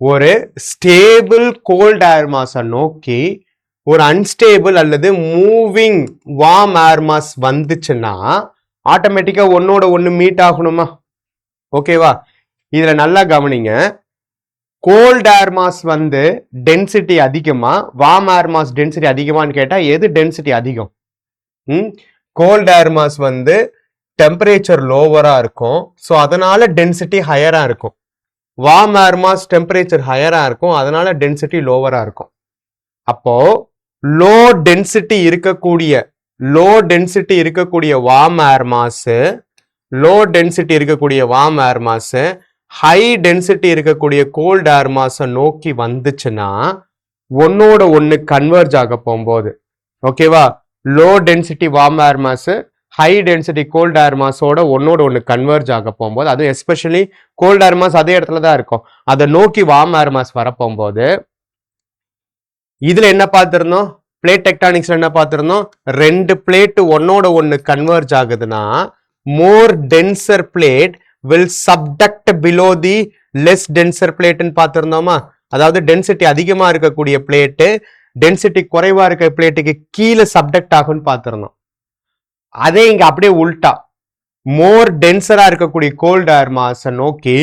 ஒரு ஸ்டேபிள் கோல்ட் ஏர் மாஸை நோக்கி ஒரு அன்ஸ்டேபிள் அல்லது மூவிங் வார்ம் ஏர் மாஸ் வந்துச்சுன்னா ஆட்டோமேட்டிக்கா ஒன்னோட ஒன்று மீட் ஆகணுமா? ஓகேவா? இதுல நல்லா கவனிங்க. கோல்ட் ஏர் மாஸ் வந்து டென்சிட்டி அதிகமா, வார்ம் ஏர் மாஸ் டென்சிட்டி அதிகமான்னு கேட்டா எது டென்சிட்டி அதிகம்? கோல்ட் ஏர் மாஸ் வந்து டெம்பரேச்சர் லோவரா இருக்கும், ஸோ அதனால டென்சிட்டி ஹையரா இருக்கும். வார்ம் ஏர் மாஸ் டெம்பரேச்சர் ஹையரா இருக்கும், அதனால டென்சிட்டி லோவரா இருக்கும். அப்போ லோ டென்சிட்டி இருக்கக்கூடிய warm air mass high density இருக்கக்கூடிய கோல்ட் ஏர் மாஸை நோக்கி வந்துச்சுன்னா ஒன்னோட ஒன்று கன்வர்ஜ் ஆக போகும்போது, ஓகேவா, low density warm air mass high density gold ஏர் மாஸோட ஒன்னோட ஒன்று கன்வர்ஜ் ஆக போகும்போது, அதுவும் எஸ்பெஷலி கோல்ட் ஏர் மாஸ் அதே இடத்துல தான் இருக்கும், அதை நோக்கி வார்ம் ஏர் மாஸ் வரப்போகும்போது இதுல என்ன பார்த்திருந்தோம், பிளேட் டெக்டானிக்ஸ்ல என்ன பார்த்திருந்தோம், ரெண்டு பிளேட் ஒன்னோட ஒன்று கன்வர்ஜ் ஆகுதுன்னா more denser plate will subduct below the less denser plate ன்னு பார்த்திருந்தோமா? அதாவது டென்சிட்டி அதிகமா இருக்கக்கூடிய பிளேட்டு டென்சிட்டி குறைவா இருக்க பிளேட்டுக்கு கீழே சப்டக்ட் ஆகும்னு பார்த்திருந்தோம். அதே இங்க அப்படியே உல்டா, மோர் டென்சரா இருக்கக்கூடிய கோல்ட் ஏர் மாஸை நோக்கி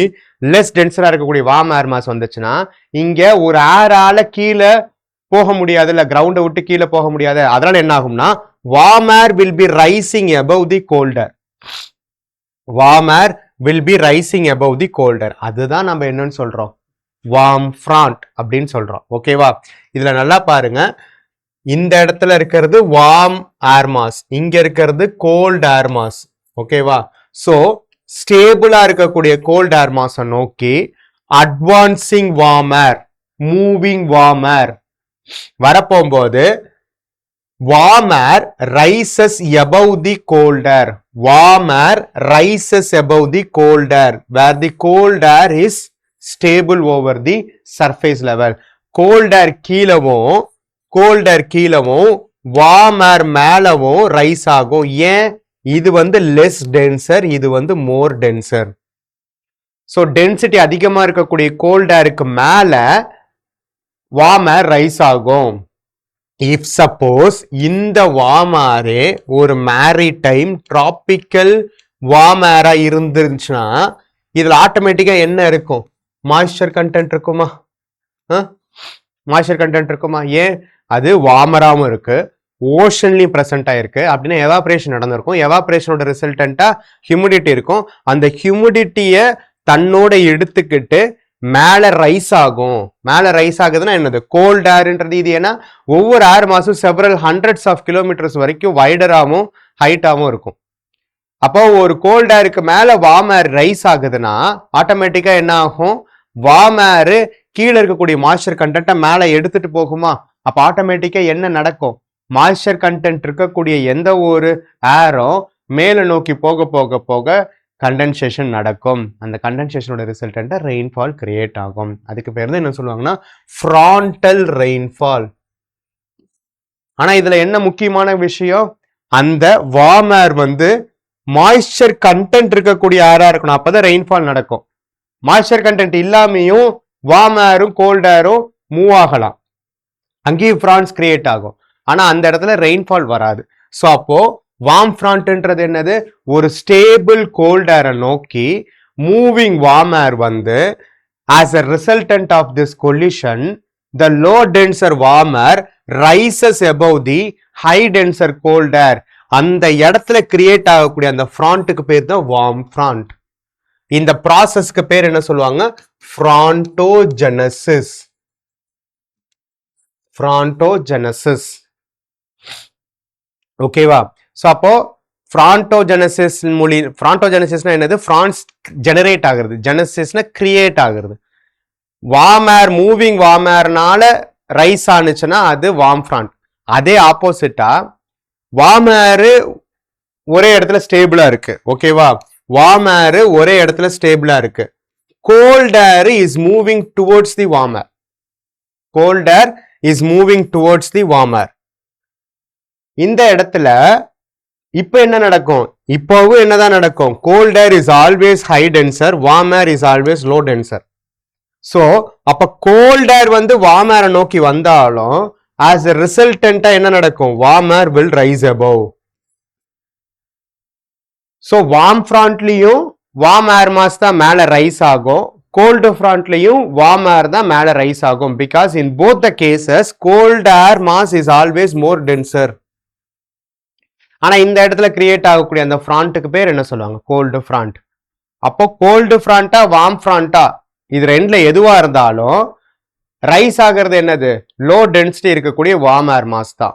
லெஸ் டென்சரா இருக்கக்கூடிய வார்ம் ஏர் மாஸ் வந்துச்சுன்னா இங்க ஒரு ஏரால கீழே போக முடியாது, இல்ல கிரவுண்டை விட்டு கீழே போக முடியாது. அதனால என்ன ஆகும்னா warm air will be rising above the cold air. Warm air will be rising above the cold air. அதுதான் நம்ம என்னன்னு சொல்றோம், வார்ம் ஃப்ராண்ட் அப்படின்னு சொல்றோம். ஓகேவா? இதுல நல்லா பாருங்க, இந்த இடத்துல இருக்கிறது வார்ம் ஏர் மாஸ், இங்க இருக்கிறது கோல்ட் ஏர் மாஸ். ஓகேவா? சோ ஸ்டேபிளா இருக்கக்கூடிய கோல்ட் ஏர் மாஸை நோக்கி advancing warm air, moving warm air வரப்போகும்போது warm air rises above the cold air. Warm air rises above the cold air, where the cold air is stable over the surface level. Cold air கீழவும் warm air மேலவும் ரைஸ் ஆகும். ஏன்? இது வந்து less denser, இது வந்து more denser. So density அதிகமா இருக்கக்கூடிய cold airக்கு மேல warm air ரைஸ் ஆகும். If suppose இந்த வார்ம் ஏரே ஒரு மேரிடைம் டிராபிக்கல் வார்ம் ஏரா இருந்துச்சுன்னா இதுல ஆட்டோமேட்டிக்கா என்ன இருக்கும், மாய்ஸ்சர் கண்டென்ட் இருக்குமா? மாய்ஸ்சர் கண்டென்ட் இருக்குமா? ஏன்? அது வார்மராகவும் இருக்கு, ஓஷன்லயும் பிரசன்ட் ஆயிருக்கு. அப்படின்னா எவாபரேஷன் நடந்திருக்கும், எவாபரேஷனோட ரிசல்டன்ட்டா ஹியூமிடிட்டி இருக்கும். அந்த ஹியூமிடிட்டியை தன்னோட எடுத்துக்கிட்டு மேல ரைஸ் ஆகும். மேல ரைஸ் ஆகுதுன்னா என்னது, கோல்ட் ஏர்ன்றது. இது ஏன்னா ஒவ்வொரு ஏர் மாசும் செவரல் ஹண்ட்ரட்ஸ் ஆஃப் கிலோமீட்டர்ஸ் வரைக்கும் வைடராகவும் ஹைட்டாகவும் இருக்கும். அப்போ ஒரு கோல்ட் ஏருக்கு மேல வார்ம் ஏர் ரைஸ் ஆகுதுன்னா ஆட்டோமேட்டிக்கா என்ன ஆகும், வார்ம் ஏர் கீழே இருக்கக்கூடிய மாய்ஸ்சர் கண்டென்ட்டை மேல எடுத்துட்டு போகுமா? அப்ப ஆட்டோமேட்டிக்கா என்ன நடக்கும், மாய்ஸ்சர் கண்டென்ட் இருக்கக்கூடிய எந்த ஒரு ஏரும் மேல நோக்கி போக போக போக கண்டென்சேஷன் நடக்கும். அந்த கண்டென்சேஷனோட ரிசல்டன்ட்டா ரெயின்ஃபால் கிரியேட் ஆகும். அதுக்கு பேர் தான் என்ன சொல்லுவாங்கன்னா ஃப்ராண்டல் ரெயின்ஃபால். ஆனா இதுல என்ன முக்கியமான விஷயம், அந்த வார்ம் ஏர் வந்து மாய்ஸ்சர் கண்டென்ட் இருக்கக்கூடிய ஏரா இருக்கணும், அப்பதான் ரெயின்ஃபால் நடக்கும். மாய்ஸ்சர் கண்டென்ட் இல்லாமையும் வார்ம் ஏரும் கோல்ட் ஏரும் மூவ் ஆகலாம், அங்கேயும் ஃப்ரான்ஸ் கிரியேட் ஆகும். ஆனா அந்த இடத்துல ரெயின்ஃபால் வராது. ஸோ அப்போ வார்ம் ஃப்ராண்ட்ன்றது என்னது, ஒரு ஸ்டேபிள் கோல்ட் ஏரை நோக்கி மூவிங் வார்ம் ஏர் வந்து as a resultant of this collision the low denser warm air rises above the high denser cold air. அந்த இடத்துல கிரியேட் ஆகக்கூடிய அந்த ஃப்ராண்ட்டுக்கு பேர் தான் வார்ம் ஃப்ராண்ட். இந்த ப்ராசஸ்க்கு பேர் என்ன சொல்லுவாங்க? ஃப்ரான்டோஜெனசிஸ். ஃப்ரான்டோஜெனசிஸ். ஓகேவா? ஸோ அப்போ ஃப்ரான்டோஜெனசிஸ்னா என்னது? ஃப்ரான்ஸ் ஜெனரேட் ஆகுறது, ஜெனசிஸ்னா கிரியேட் ஆகுறது. வார்ம் ஏர், மூவிங் வார்ம் ஏர்னால ரைஸ் ஆனிச்சுன்னா அது வார்ம் ஃப்ராண்ட். அதே ஆப்போசிட்டா வார்ம் ஏர் ஒரே இடத்துல ஸ்டேபிளா இருக்கு. ஓகேவா? வார்ம் ஏர் ஒரே இடத்துல ஸ்டேபிளா இருக்கு. Cold air is moving towards the warm air. Cold air is moving towards the warm air. இந்த இடத்துல இப்ப என்ன நடக்கும்? இப்போவும் என்னதான் நடக்கும்? Cold air is always high denser, warm air is always low denser. So அப்ப கோல்ட் ஏர் வந்து வார்ம் ஏரை நோக்கி வந்தாலும் as a resultant என்ன நடக்கும்? Warm air will rise above. So warm ஃப்ராண்ட்லயும் வார்ம் ஏர் மாஸ் தான் மேல ரைஸ் ஆகும், கோல்டு ஃப்ராண்ட்லயும் வார்ம் ஏர் தான் மேல ரைஸ் ஆகும். Because in both the cases gold air mass is always more tensor. ஆனா இந்த இடத்துல கிரியேட் ஆகக்கூடிய அந்த ஃப்ராண்ட்டுக்கு பேர் என்ன சொல்லுவாங்க? Cold front. அப்போ கோல்டு ஃப்ராண்டா வார்ம் ஃப்ராண்டா, இது ரெண்டுல எதுவா இருந்தாலும் ரைஸ் ஆகிறது என்னது? லோ டென்சிட்டி இருக்கக்கூடிய வார்ம் ஏர் மாஸ் தான்.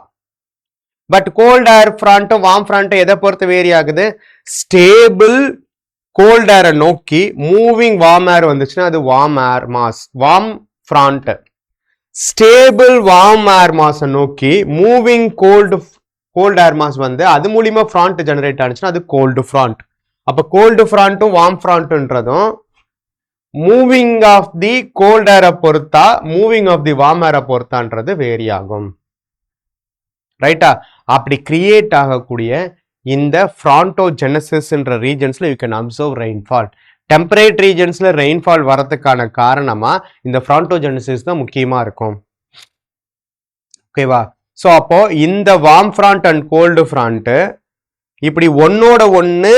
பட் கோல்ட் ஏர் ஃப்ராண்ட்டும் வார்ம் ஃப்ராண்ட்டும் எதை பொறுத்து வேரி ஆகுது? ஸ்டேபிள் கோல்ட் ஏரை நோக்கி மூவிங் வார்ம் ஏர் வந்துச்சுன்னா அது warm air mass, warm front. Stable warm air மாஸை நோக்கி மூவிங் கோல்டு ஏர் மாஸ் வந்து அது மூலியமா ஃப்ராண்ட் ஜெனரேட் ஆனிச்சுன்னா அது கோல்டு ஃப்ராண்ட். அப்ப கோல்டு ஃப்ராண்ட்டும் வார்ம் ஃப்ராண்ட்ன்றதும் மூவிங் ஆஃப் தி கோல்ட் ஏரை பொறுத்தா, மூவிங் ஆஃப் தி வார்ம் ஏரை பொறுத்தான்றது வேரி ஆகும். ரைட்டா? அப்படி கிரியேட் ஆகக்கூடிய இந்த ஃப்ரான்டோஜெனசிஸ்ன்ற ரீஜன்ஸ்ல you can observe rainfall. Temperate ரீஜன்ஸ்ல ரெயின்ஃபால் வரதுக்கான காரணமா இந்த ஃப்ரான்டோஜெனசிஸ் தான் முக்கியமா இருக்கும். ஓகேவா? ஸோ அப்போ இந்த warm front and cold front இப்படி ஒன்னோட ஒன்று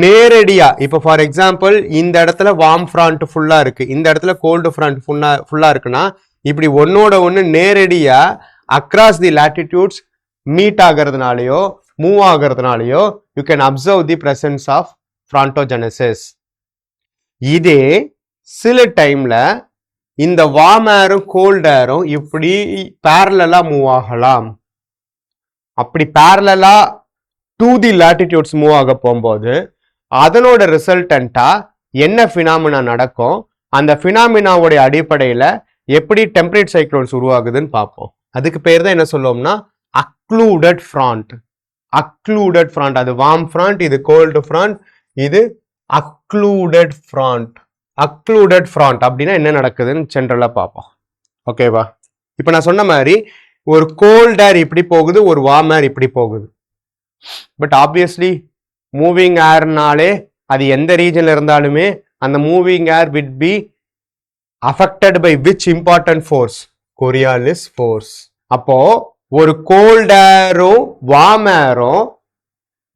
நேரடியா, இப்போ ஃபார் எக்ஸாம்பிள் இந்த இடத்துல வார்ம் ஃப்ராண்ட் ஃபுல்லா இருக்கு, இந்த இடத்துல கோல்டு ஃப்ராண்ட் ஃபுல்லா இருக்குன்னா இப்படி ஒன்னோட ஒன்று நேரடியா அக்ராஸ் தி லாட்டிடியூட்ஸ் மீட் ஆகிறதுனாலயோ மூவ் ஆகிறதுனாலயோ you can observe the presence of frontogenesis. இதே சில டைம்ல இந்த வார்ம் ஏரும் கோல்ட் ஏரும் இப்படி பேரலா மூவ் ஆகலாம். அப்படி பேரலா டு தி லாட்டிடியூட்ஸ் மூவ் ஆக போகும்போது அதனோட ரிசல்டண்டா என்ன பினாமினா நடக்கும், அந்த பினாமினாவுடைய அடிப்படையில எப்படி டெம்பரேட் சைக்ளோன்ஸ் உருவாகுதுன்னு பார்ப்போம். அதுக்கு பேர் தான் என்ன சொல்லுவோம்னா அக்ளூடட் ஃப்ராண்ட். அக்ளூடட் ஃப்ராண்ட், அது வார்ம் ஃப்ராண்ட், இது கோல்டு ஃப்ராண்ட், இது அக்ளூடட் ஃப்ராண்ட். அக்ளூடட் ஃப்ராண்ட் அப்படின்னா என்ன நடக்குதுன்னு ஜென்ரலா பார்ப்போம். ஓகேவா? இப்போ நான் சொன்ன மாதிரி ஒரு கோல்ட் ஏர் இப்படி போகுது, ஒரு வார்ம் ஏர் இப்படி போகுது. பட் ஆப்வியஸ்லி மூவிங் ஏர்னாலே அது எந்த ரீஜன்ல இருந்தாலுமே அந்த moving air will be affected by which important force? Coriolis force. அப்போ ஒரு கோல்ட் ஏரும் வார்ம் ஏரும்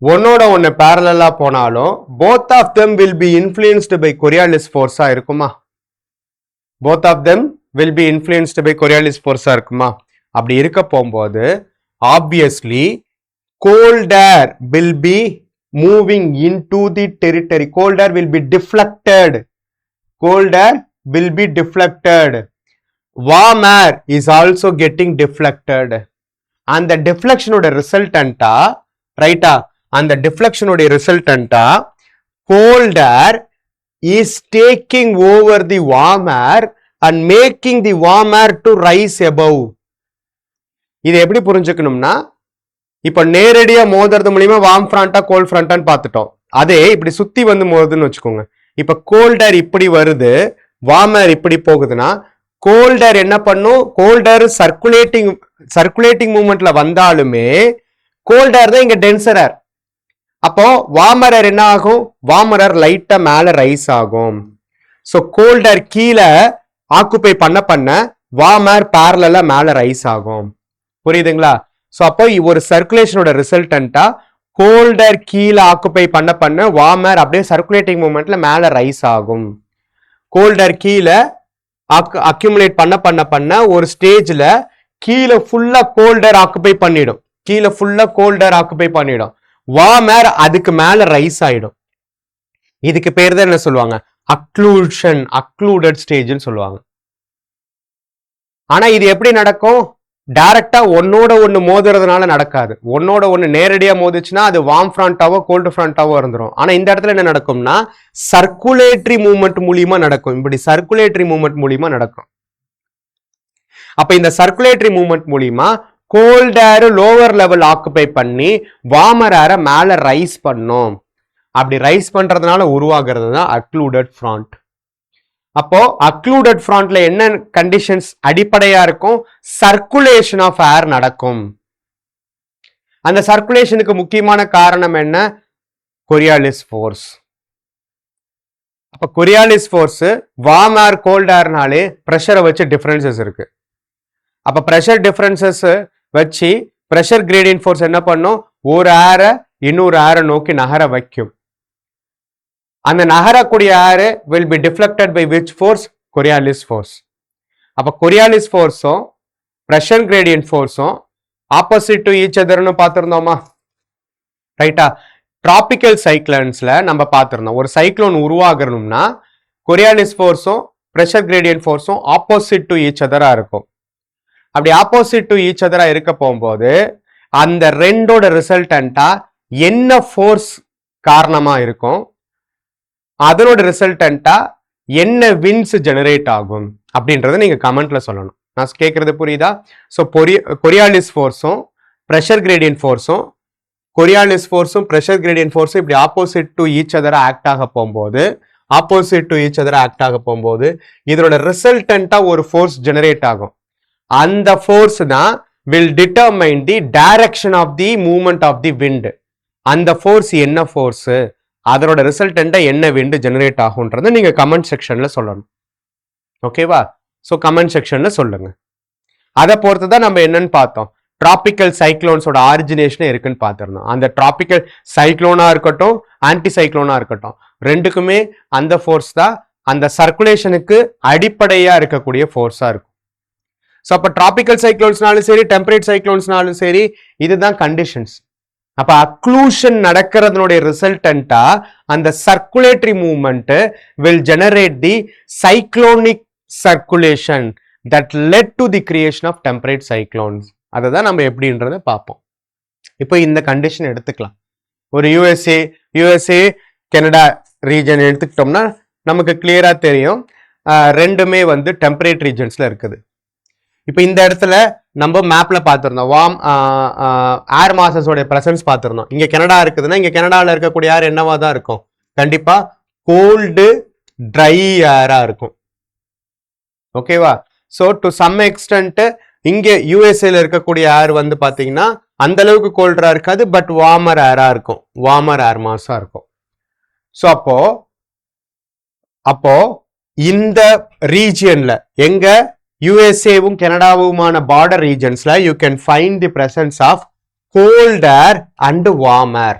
ஒன்னோட ஒன்னு பேரலா போனாலும் both of them will be influenced by Coriolis force இருக்குமா? both of them will be influenced by Coriolis force இருக்குமா? அப்படி இருக்க போகும்போது obviously cold air will be moving into the territory. Cold air will be deflected. Cold air will be deflected. Warm air is also getting deflected. And the deflection oda resultanta, right? And the deflection oda resultanta cold air is taking over the warm air and making the warm air to rise above. இது எப்படி புரிஞ்சுக்கணும்னா, இப்ப நேரடியா மோதுறது மூலியமா வார்ம் ஃப்ராண்டா கோல்ட் ஃப்ராண்டான்னு பார்த்துட்டோம். அதே இப்படி சுத்தி வந்து மோதுன்னு வச்சுக்கோங்க. இப்ப கோல்ட் ஏர் இப்படி வருது, வார்ம் ஏர் இப்படி போகுதுன்னா கோல்ட் ஏர் என்ன பண்ணும்? கோல்ட் ஏர் சர்க்குலேட்டிங் மூவ்மெண்ட்ல வந்தாலுமே கோல்ட் ஏர் தான் இங்க டென்சர் ஏர். அப்போ வார்மர் ஏர் என்ன ஆகும்? வார்மர் ஏர் லைட்டா மேல ரைஸ் ஆகும். ஸோ கோல்ட் ஏர் கீழே ஆக்குப்பை பண்ண வார்ம் ஏர் பேரலா மேல ரைஸ் ஆகும். புரியுதுங்களா? ஸோ அப்போ ஒரு சர்க்குலேஷனோட ரிசல்டன்டா கோல்ட் ஏர் கீழே ஆக்குப்பை பண்ண வார்ம் ஏர் அப்படியே சர்க்குலேட்டிங் மூவ்மெண்ட்ல மேல ரைஸ் ஆகும். கோல்ட் ஏர் கீழே அக்யூமுலேட் பண்ண ஒரு ஸ்டேஜ்ல கீழே ஃபுல்லா கோல்டர் ஆக்குபை பண்ணிடும். கீழே ஃபுல்லா கோல்டர் ஆக்குபை பண்ணிடும். வார்ம் ஏர் அதுக்கு மேல ரைஸ் ஆயிடும். இதுக்கு பேர் தான் என்ன சொல்லுவாங்க? அக்ளூஷன், அக்ளூடட் ஸ்டேஜ்னு சொல்லுவாங்க. ஆனா இது எப்படி நடக்கும்? டைரக்டா ஒன்னோட ஒண்ணு மோதுறதுனால நடக்காது. ஒன்னோட ஒண்ணு நேரடியா மோதிச்சுன்னா அது வார்ம் ஃப்ரண்டாவோ கோல்டு ஃப்ரண்டாவோ இருந்துரும். ஆனா இந்த இடத்துல என்ன நடக்கும்னா சர்க்குலேட்டரி மூவ்மெண்ட் மூலியமா நடக்கும். இப்படி சர்க்குலேட்டரி மூவ்மெண்ட் மூலியமா நடக்கும். அப்ப இந்த சர்க்குலேட்டரி மூவ்மெண்ட் மூலியமா கோல்ட் ஏர் லோவர் லெவல் ஆக்குபை பண்ணி வார்மர் ஏரை மேல ரைஸ் பண்ணும். அப்படி ரைஸ் பண்றதுனால உருவாகிறது தான் அக்ளூடட் ஃப்ராண்ட். அப்போ அக்ளூடட் ஃப்ராண்ட்ல என்ன கண்டிஷன்ஸ் அடிப்படையா இருக்கும்? சர்க்குலேஷன் ஆஃப் ஏர் நடக்கும். அந்த சர்க்குலேஷனுக்கு முக்கியமான காரணம் என்ன? Coriolis force. அப்ப Coriolis force warm air gold ஏர்னாலே பிரஷரை வச்சு டிஃபரன்சஸ் இருக்கு. அப்ப பிரஷர் டிஃபரன்சஸ் வச்சு பிரஷர் கிரேடியன்ட் ஃபோர்ஸ் என்ன பண்ணும்? ஒரு ஏரை இன்னொரு ஏரை நோக்கி நகர வைக்கும். அந்த நகரக்கூடிய air will be deflected by which force? Coriolis force. அப்ப கொரியாலிஸ் ஃபோர்ஸும் பிரஷர் கிரேடியன்ட் ஃபோர்ஸும் ஆப்போசிட் டு ஈச் அதர்னு பார்த்திருந்தோமா? ரைட்டா? டிராபிக்கல் சைக்ளோன்ஸ்ல நம்ம பார்த்திருந்தோம். ஒரு சைக்ளோன் உருவாகணும்னா கொரியாலிஸ் ஃபோர்ஸும் பிரஷர் கிரேடியன்ட் ஃபோர்ஸும் ஆப்போசிட் டு ஈச் அதரா இருக்கும். அப்படி ஆப்போசிட் டு ஈச் அதரா இருக்க போகும்போது அந்த ரெண்டோட ரிசல்டன்டா என்ன ஃபோர்ஸ் காரணமா இருக்கும்? அதனோட ரிசல்டன்டா என்ன வின்ஸ் ஜெனரேட் ஆகும் அப்படின்றத நீங்க கமெண்ட்ல சொல்லணும். நான் கேட்கறது புரியுதா? ஸோ கொரியாலிஸ் ஃபோர்ஸும் பிரஷர் கிரேடியன்ட் ஃபோர்ஸும் பிரஷர் கிரேடியன்ட் ஃபோர்ஸும் இப்படி ஆப்போசிட் டு ஈச் அதரா ஆக்ட் ஆக போகும்போது இதோட ரிசல்டன்டா ஒரு ஃபோர்ஸ் ஜெனரேட் ஆகும். அந்த ஃபோர்ஸ் தான் will determine the direction of the movement of the wind. அந்த ஃபோர்ஸ் என்ன ஃபோர்ஸ், அதோட ரிசல்டன்ட்டா என்ன wind ஜெனரேட் ஆகும்ன்றதை நீங்க கமெண்ட் செக்ஷன்ல சொல்லணும். ஓகேவா? ஸோ கமெண்ட் செக்ஷன்ல சொல்லுங்க. அதை பொறுத்து தான் நம்ம என்னன்னு பார்த்தோம், டிராபிக்கல் சைக்ளோன்ஸோட ஆரிஜினேஷன் இருக்குன்னு பார்த்துருந்தோம். அந்த டிராபிக்கல் சைக்ளோனா இருக்கட்டும் ஆன்டி சைக்ளோனா இருக்கட்டும் ரெண்டுக்குமே அந்த ஃபோர்ஸ் தான் அந்த சர்க்குலேஷனுக்கு அடிப்படையா இருக்கக்கூடிய ஃபோர்ஸா இருக்கும். ஸோ அப்போ டிராபிக்கல் சைக்ளோன்ஸ்னாலும் சரி டெம்பரேட் சைக்ளோன்ஸ்னாலும் சரி இதுதான் கண்டிஷன்ஸ். அப்ப அக்ளூஷன் நடக்கிறதுனுடைய ரிசல்டன்டா அந்த circulatory movement will generate the cyclonic circulation that led to the creation of temperate cyclones. அதை தான் நம்ம எப்படின்றத பார்ப்போம். இப்போ இந்த கண்டிஷன் எடுத்துக்கலாம். ஒரு யூஎஸ்ஏ கனடா ரீஜன் எடுத்துக்கிட்டோம்னா நமக்கு கிளியரா தெரியும் ரெண்டுமே வந்து டெம்பரேட் ரீஜன்ஸ்ல இருக்குது. இப்போ இந்த இடத்துல நம்ம மேப்ல பார்த்துருந்தோம் வார்ம் ஏர் மாசஸோட பிரசன்ஸ் பார்த்துருந்தோம். இங்க கனடா இருக்குதுன்னா இங்க கனடாவில் இருக்கக்கூடிய ஏர் என்னவா தான் இருக்கும்? கண்டிப்பா கோல்டு ட்ரை ஏரா இருக்கும். ஓகேவா? ஸோ டு சம் எக்ஸ்டென்ட் இங்க யூஎஸ்ஏல இருக்கக்கூடிய ஏர் வந்து பாத்தீங்கன்னா அந்த அளவுக்கு கோல்டரா இருக்காது, பட் வார்மர் ஏரா இருக்கும், வார்மர் ஏர் மாஸா இருக்கும். ஸோ அப்போ இந்த ரீஜியன்ல எங்க யூஎஸ்ஏவும் கனடாவுமான பார்டர் ரீஜன்ஸ்ல you can find the presence of cold air and warm air.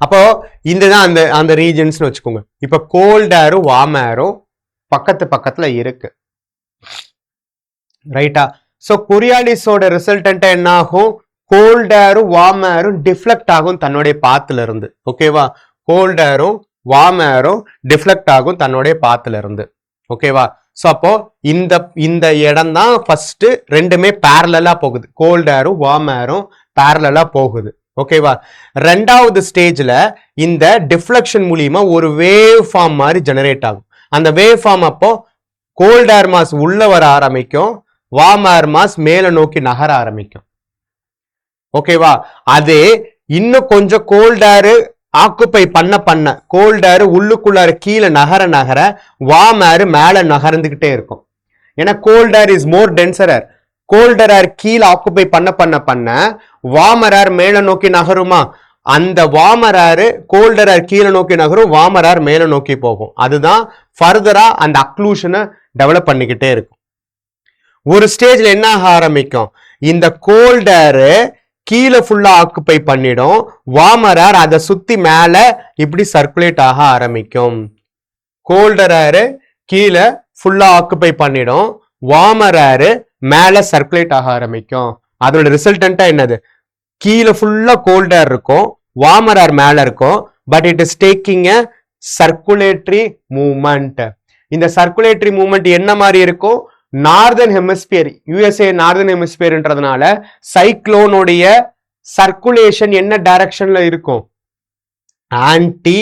அப்போ இதுதான் அந்த ரீஜன்ஸ்னு வச்சுக்கோங்க. இப்ப கோல்ட் ஏரும் வார்ம் ஏரும் பக்கத்துல இருக்கு. ரைட்டா? ஸோ கொரியாலிஸோட ரிசல்டன்ட் என்ன ஆகும்? கோல்ட் ஏரும் வார்ம் ஏரும் டிஃப்ளெக்ட் ஆகும் தன்னுடைய பாத்துல இருந்து. ஓகேவா? கோல்ட் ஏரும் வார்ம் ஏரும் டிஃப்ளெக்ட் ஆகும் தன்னுடைய பாத்துல இருந்து. ஓகேவா? ஸோ அப்போ இந்த இடம் தான் ஃபர்ஸ்ட் ரெண்டுமே பேரலா போகுது. கோல்ட் ஏரும் வார்ம் ஏரும் பேரலா போகுது. ஓகேவா? ரெண்டாவது ஸ்டேஜ்ல இந்த டிஃப்ளெக்ஷன் மூலியமா ஒரு வேவ் ஃபார்ம் மாதிரி ஜெனரேட் ஆகும். அந்த வேவ் ஃபார்ம் அப்போ கோல்ட் ஏர் மாஸ் உள்ள வர ஆரம்பிக்கும், வார்ம் ஏர் மாஸ் மேல நோக்கி நகர ஆரம்பிக்கும். ஓகேவா? அதே இன்னும் கொஞ்சம் கோல்ட் ஏர் ஆக்குப்பை பண்ண கோல்ட் ஏர் உள்ளுக்குள்ளார கீழே நகர வார்ம் ஏர் மேல நகர்ந்துகிட்டே இருக்கும். ஏன்னா cold air is more denser air. Colder air கீழே ஆக்குப்பை பண்ண வார்மர் ஏர் மேல நோக்கி நகருமா? அந்த வார்மர் ஏர் கோல்டர் ஏர் கீழே நோக்கி நகரும், வார்மர் ஏர் மேல நோக்கி போகும். அதுதான் ஃபர்தரா அந்த அக்ளூஷனை டெவலப் பண்ணிக்கிட்டே இருக்கும். ஒரு ஸ்டேஜ்ல என்ன ஆக ஆரம்பிக்கும்? இந்த கோல்ட் ஏர் கீழே ஃபுல்லா ஆக்குப்பை பண்ணிடும். வார்மர் ஏர் அதை சுத்தி மேல இப்படி சர்க்குலேட் ஆக ஆரம்பிக்கும். கோல்டர் ஏர் கீழே ஃபுல்லா ஆக்குப்பை பண்ணிடும். வார்மர் ஏர் மேல சர்க்குலேட் ஆக ஆரம்பிக்கும். அதோட ரிசல்டன்டா என்னது? கீழே ஃபுல்லா கோல்ட் ஏர் இருக்கும், வார்மர் ஏர் மேல இருக்கும். But it is taking a circulatory movement. இந்த சர்க்குலேட்டரி மூவ்மெண்ட் என்ன மாதிரி இருக்கும்? நார்தர்ன் ஹெமிஸ்பியர், யூஎஸ்ஏ நார்தர்ன் ஹெமிஸ்பியர்ன்றதுனால சைக்ளோனுடைய சர்க்குலேஷன் என்ன டைரக்ஷன்ல இருக்கும்? Anti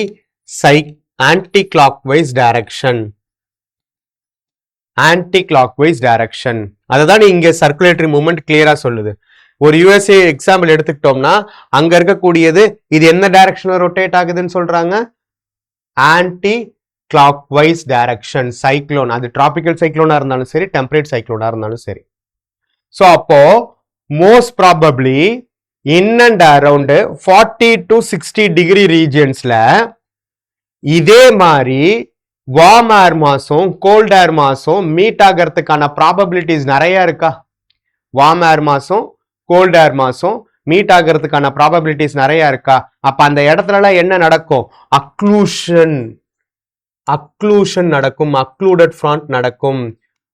clockwise direction. Anti clockwise direction. அதுதான் இங்க சர்க்குலேட்டரி மூவ்மெண்ட் கிளியரா சொல்லுது. ஒரு யூஎஸ்ஏ எக்ஸாம்பிள் எடுத்துக்கிட்டோம்னா அங்க இருக்கக்கூடியது இது என்ன டைரக்ஷன்ல ரொட்டேட் ஆகுதுன்னு சொல்றாங்க? Anti clockwise direction. சைக்ளோன், அது டிராபிக்கல் சைக்ளோனா இருந்தாலும் சரி, டெம்பரேட் சைக்ளோனா இருந்தாலும் சரி. ஸோ அப்போ most probably in and around 40 to 60 degree ரீஜியன்ஸ்ல இதே மாதிரி வார்ம் ஏர் மாசம் கோல்ட் ஏர் மாசம் மீட் ஆகிறதுக்கான ப்ராபபிலிட்டிஸ் நிறைய இருக்கா? வார்ம் ஏர் மாசம் கோல்ட் ஏர் மாசம் மீட் ஆகிறதுக்கான ப்ராபபிலிட்டிஸ் நிறைய இருக்கா? அப்ப அந்த இடத்துலலாம் என்ன நடக்கும்? அக்ளூஷன் நடக்கும், அக்ளூடட் ஃப்ராண்ட் நடக்கும்.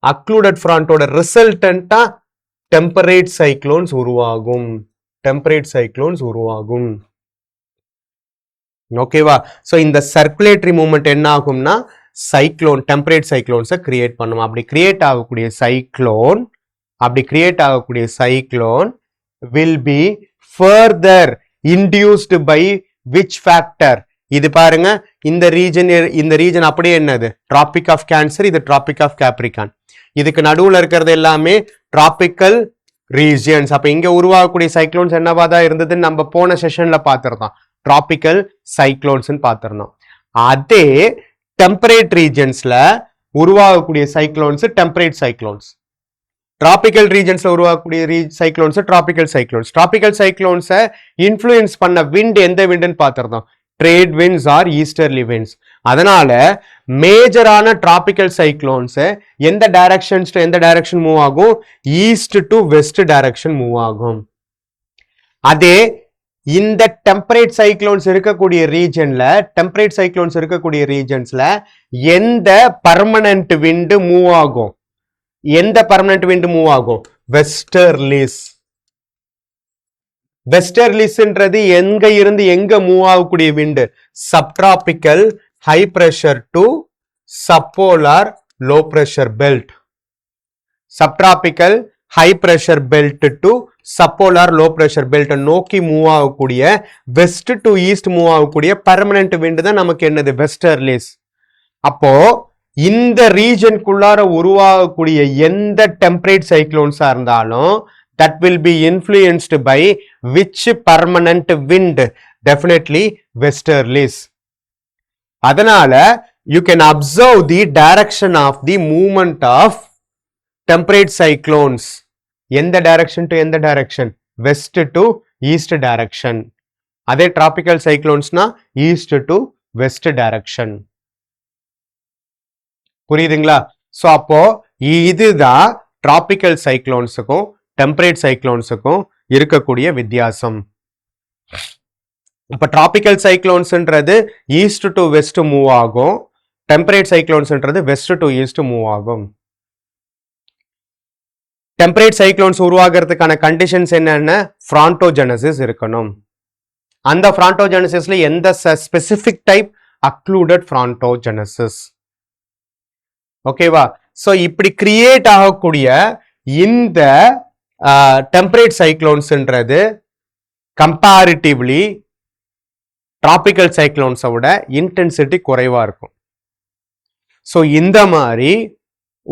அக்ளூடட் ஃப்ராண்டோட ரிசல்டன்ட்டா டெம்பரேட் சைக்ளோன்ஸ் உருவாகும். டெம்பரேட் சைக்ளோன்ஸ் உருவாகும். ஓகேவா? ஸோ இந்த சர்க்குலேட்டரி மூவ்மெண்ட் என்ன ஆகும்னா சைக்ளோன், டெம்பரேட் சைக்ளோன்ஸை கிரியேட் பண்ணும். அப்படி கிரியேட் ஆகக்கூடிய cyclone will be further induced by which factor? இது பாருங்க, இந்த ரீஜன் அப்படியே என்னது? டிராபிக் ஆஃப் கேன்சர், இது டிராபிக் ஆஃப் கேப்ரிகான். இதுக்கு நடுவுல இருக்கிறது எல்லாமே டிராபிக்கல் ரீஜியன்ஸ். அப்ப இங்க உருவாகக்கூடிய சைக்ளோன்ஸ் என்னவா தான் இருந்ததுன்னு நம்ம போன செஷன்ல பார்த்திருந்தோம். டிராபிக்கல் சைக்ளோன்ஸ் பார்த்திருந்தோம். அதே டெம்பரேட் ரீஜன்ஸ்ல உருவாகக்கூடிய சைக்ளோன்ஸ் டெம்பரேட் சைக்ளோன்ஸ். டிராபிக்கல் ரீஜன்ஸ்ல உருவாக்கக்கூடிய சைக்ளோன்ஸ் டிராபிக்கல் சைக்ளோன்ஸ். டிராபிக்கல் சைக்ளோன்ஸை இன்ஃப்ளூயன்ஸ் பண்ண விண்ட் எந்த விண்டுன்னு பார்த்திருந்தோம்? Trade winds are easterly winds. அதனால மேஜரான டிராபிக்கல் சைக்ளோன்ஸ் எந்த டைரக்ஷன் மூவ் ஆகும்? East to west direction move ஆகும். அதே இந்த டெம்பரேட் சைக்ளோன்ஸ் இருக்கக்கூடிய ரீஜன்ஸ்ல எந்த பர்மனன்ட் விண்ட் மூவ் ஆகும்? வெஸ்டர்லிஸ். வெஸ்டர்லிஸ்ன்றது எங்க இருந்து எங்க மூவ் ஆகக்கூடிய wind? Subtropical high pressure to subpolar low pressure belt. Subtropical high pressure belt to subpolar low pressure belt நோக்கி மூவ் ஆகக்கூடிய, வெஸ்ட் டு ஈஸ்ட் மூவ் ஆகக்கூடிய பர்மனன்ட் விண்டு தான் நமக்கு என்னது? வெஸ்டர்லிஸ். அப்போ இந்த ரீஜனுக்குள்ளார உருவாகக்கூடிய எந்த டெம்பரேட் சைக்ளோன்ஸா இருந்தாலும் that will be influenced by which permanent wind? Definitely westerlies. அதனால you can observe the direction of the movement of temperate cyclones. எந்த டைரக்ஷன் டு எந்த direction? West to east direction. அதே டிராபிக்கல் சைக்ளோன்ஸ்னா ஈஸ்ட் டு வெஸ்ட் டைரக்ஷன். புரியுதுங்களா? சோ அப்போ இதுதான் டிராபிக்கல் சைக்ளோன்ஸுக்கும் டெம்பரேட் சைக்ளோன்ஸுக்கும் இருக்கக்கூடிய வித்தியாசம். அப்ப டிராபிக்கல் சைக்ளோன்ஸ்ன்றது ஈஸ்ட் டு வெஸ்ட் மூவ் ஆகும், டெம்பரேட் சைக்ளோன்ஸ்ன்றது வெஸ்ட் டு ஈஸ்ட் மூவ் ஆகும். டெம்பரேட் சைக்ளோன்ஸ் உருவாகிறதுக்கான கண்டிஷன்ஸ் என்னென்ன? ஃப்ரான்டோஜெனசிஸ் இருக்கணும். அந்த ஃப்ரான்டோஜெனசிஸ்ல எந்த ஸ்பெசிபிக் டைப்? அக்ளூடட் ஃப்ரான்டோஜெனசிஸ். ஓகேவா? சோ இப்படி கிரியேட் ஆகக்கூடிய இந்த டெம்பரேட் சைக்ளோன்ஸ்ன்றது கம்பேரிட்டிவ்லி டிராபிக்கல் சைக்ளோன்ஸை விட இன்டென்சிட்டி குறைவா இருக்கும். ஸோ இந்த மாதிரி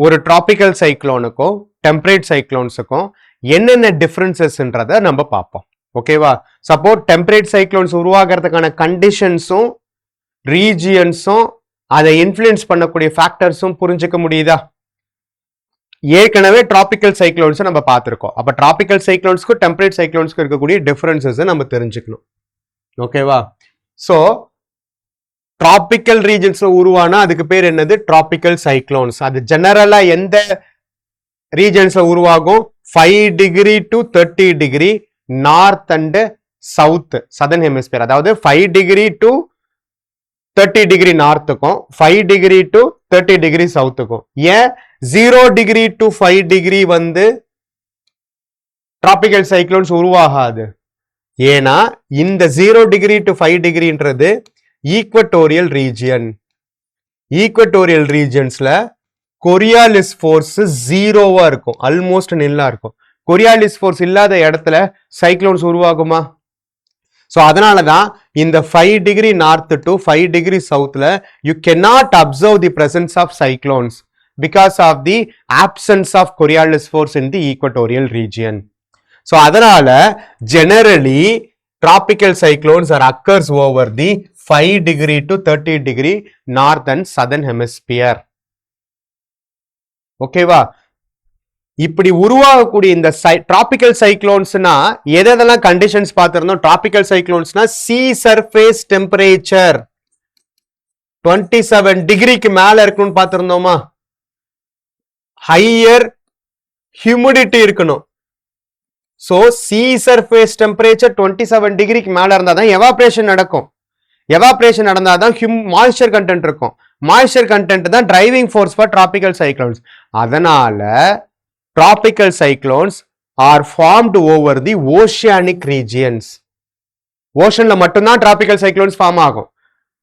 ஒரு டிராபிக்கல் சைக்ளோனுக்கும் டெம்பரேட் சைக்ளோன்ஸுக்கும் என்னென்ன டிஃபரன்சஸ்ன்றதை நம்ம பார்ப்போம். ஓகேவா? சப்போஸ் டெம்பரேட் சைக்ளோன்ஸ் உருவாகிறதுக்கான கண்டிஷன்ஸும் ரீஜியன்ஸும் அதை இன்ஃப்ளூயன்ஸ் பண்ணக்கூடிய ஃபேக்டர்ஸும் புரிஞ்சுக்க முடியுதா? ஏற்கனவே டிராபிக்கல் சைக்ளோன்ஸை நம்ம பார்த்துருக்கோம். அப்போ டிராபிக்கல் சைக்ளோன்ஸ்க்கும் டெம்பரேட் சைக்ளோன்ஸ்க்கும் இருக்கக்கூடிய டிஃபரன்சஸை நம்ம தெரிஞ்சுக்கணும். ஓகேவா? ஸோ டிராபிக்கல் ரீஜன்ஸ்ல உருவானா அதுக்கு பேர் என்னது? Tropical cyclones. அது ஜெனரலா எந்த ரீஜன்ஸ்ல உருவாகும்? 5 degree to 30 degree north and south southern hemisphere, அதாவது 5 டிகிரி டு 30 டிகிரி நார்த்துக்கும் 5 டிகிரி டு 30 டிகிரி சவுத்துக்கும். ஏன் 0 டிகிரி டு 5 டிகிரி வந்து டிராபிக்கல் சைக்ளோன்ஸ் உருவாகாது? ஏன்னா இந்த 0 டிகிரி டு 5 டிகிரின்றது ஈக்வட்டோரியல் ரீஜியன். ஈக்வட்டோரியல் ரீஜியன்ஸ்ல கொரியாலிஸ் ஃபோர்ஸ் ஜீரோவா இருக்கும், ஆல்மோஸ்ட் நில்லா இருக்கும். கொரியாலிஸ் ஃபோர்ஸ் இல்லாத இடத்துல சைக்ளோன்ஸ் உருவாகுமா? ஸோ அதனால தான் இந்த 5 டிகிரி நார்த் டு 5 டிகிரி சவுத்ல you cannot observe the presence of cyclones because of the absence of Coriolis force in the equatorial region. So அதனால generally tropical cyclones are occurs over the 5 degree to 30 degree north and southern hemisphere. ஓகேவா? இப்படி உருவாகக்கூடிய இந்த டிராபிக்கல் சைக்ளோன்ஸ்னா எதெல்லாம் கண்டிஷன்ஸ் பார்த்திருந்தோம்? டிராபிக்கல் சைக்ளோன்ஸ்னா சி சர்ஃபேஸ் டெம்பரேச்சர் 27 டிகிரிக்கு மேல இருக்கணும்னு பார்த்திருந்தோமா? ஹையர் ஹியூமிடிட்டி இருக்கணும். சோ சி சர்ஃபேஸ் டெம்பரேச்சர் 27 டிகிரிக்கு மேல இருந்தாதான் எவாப்ரேஷன் நடக்கும். எவாப்ரேஷன் நடந்தாதான் மாய்ஸ்சர் கண்டென்ட் இருக்கும். மாய்ஸ்சர் கண்டென்ட் தான் driving force for tropical cyclones. அதனால tropical cyclones are formed over the oceanic regions. ஓஷன்ல மட்டும்தான் டிராபிக்கல் சைக்ளோன்ஸ் ஃபார்ம் ஆகும்,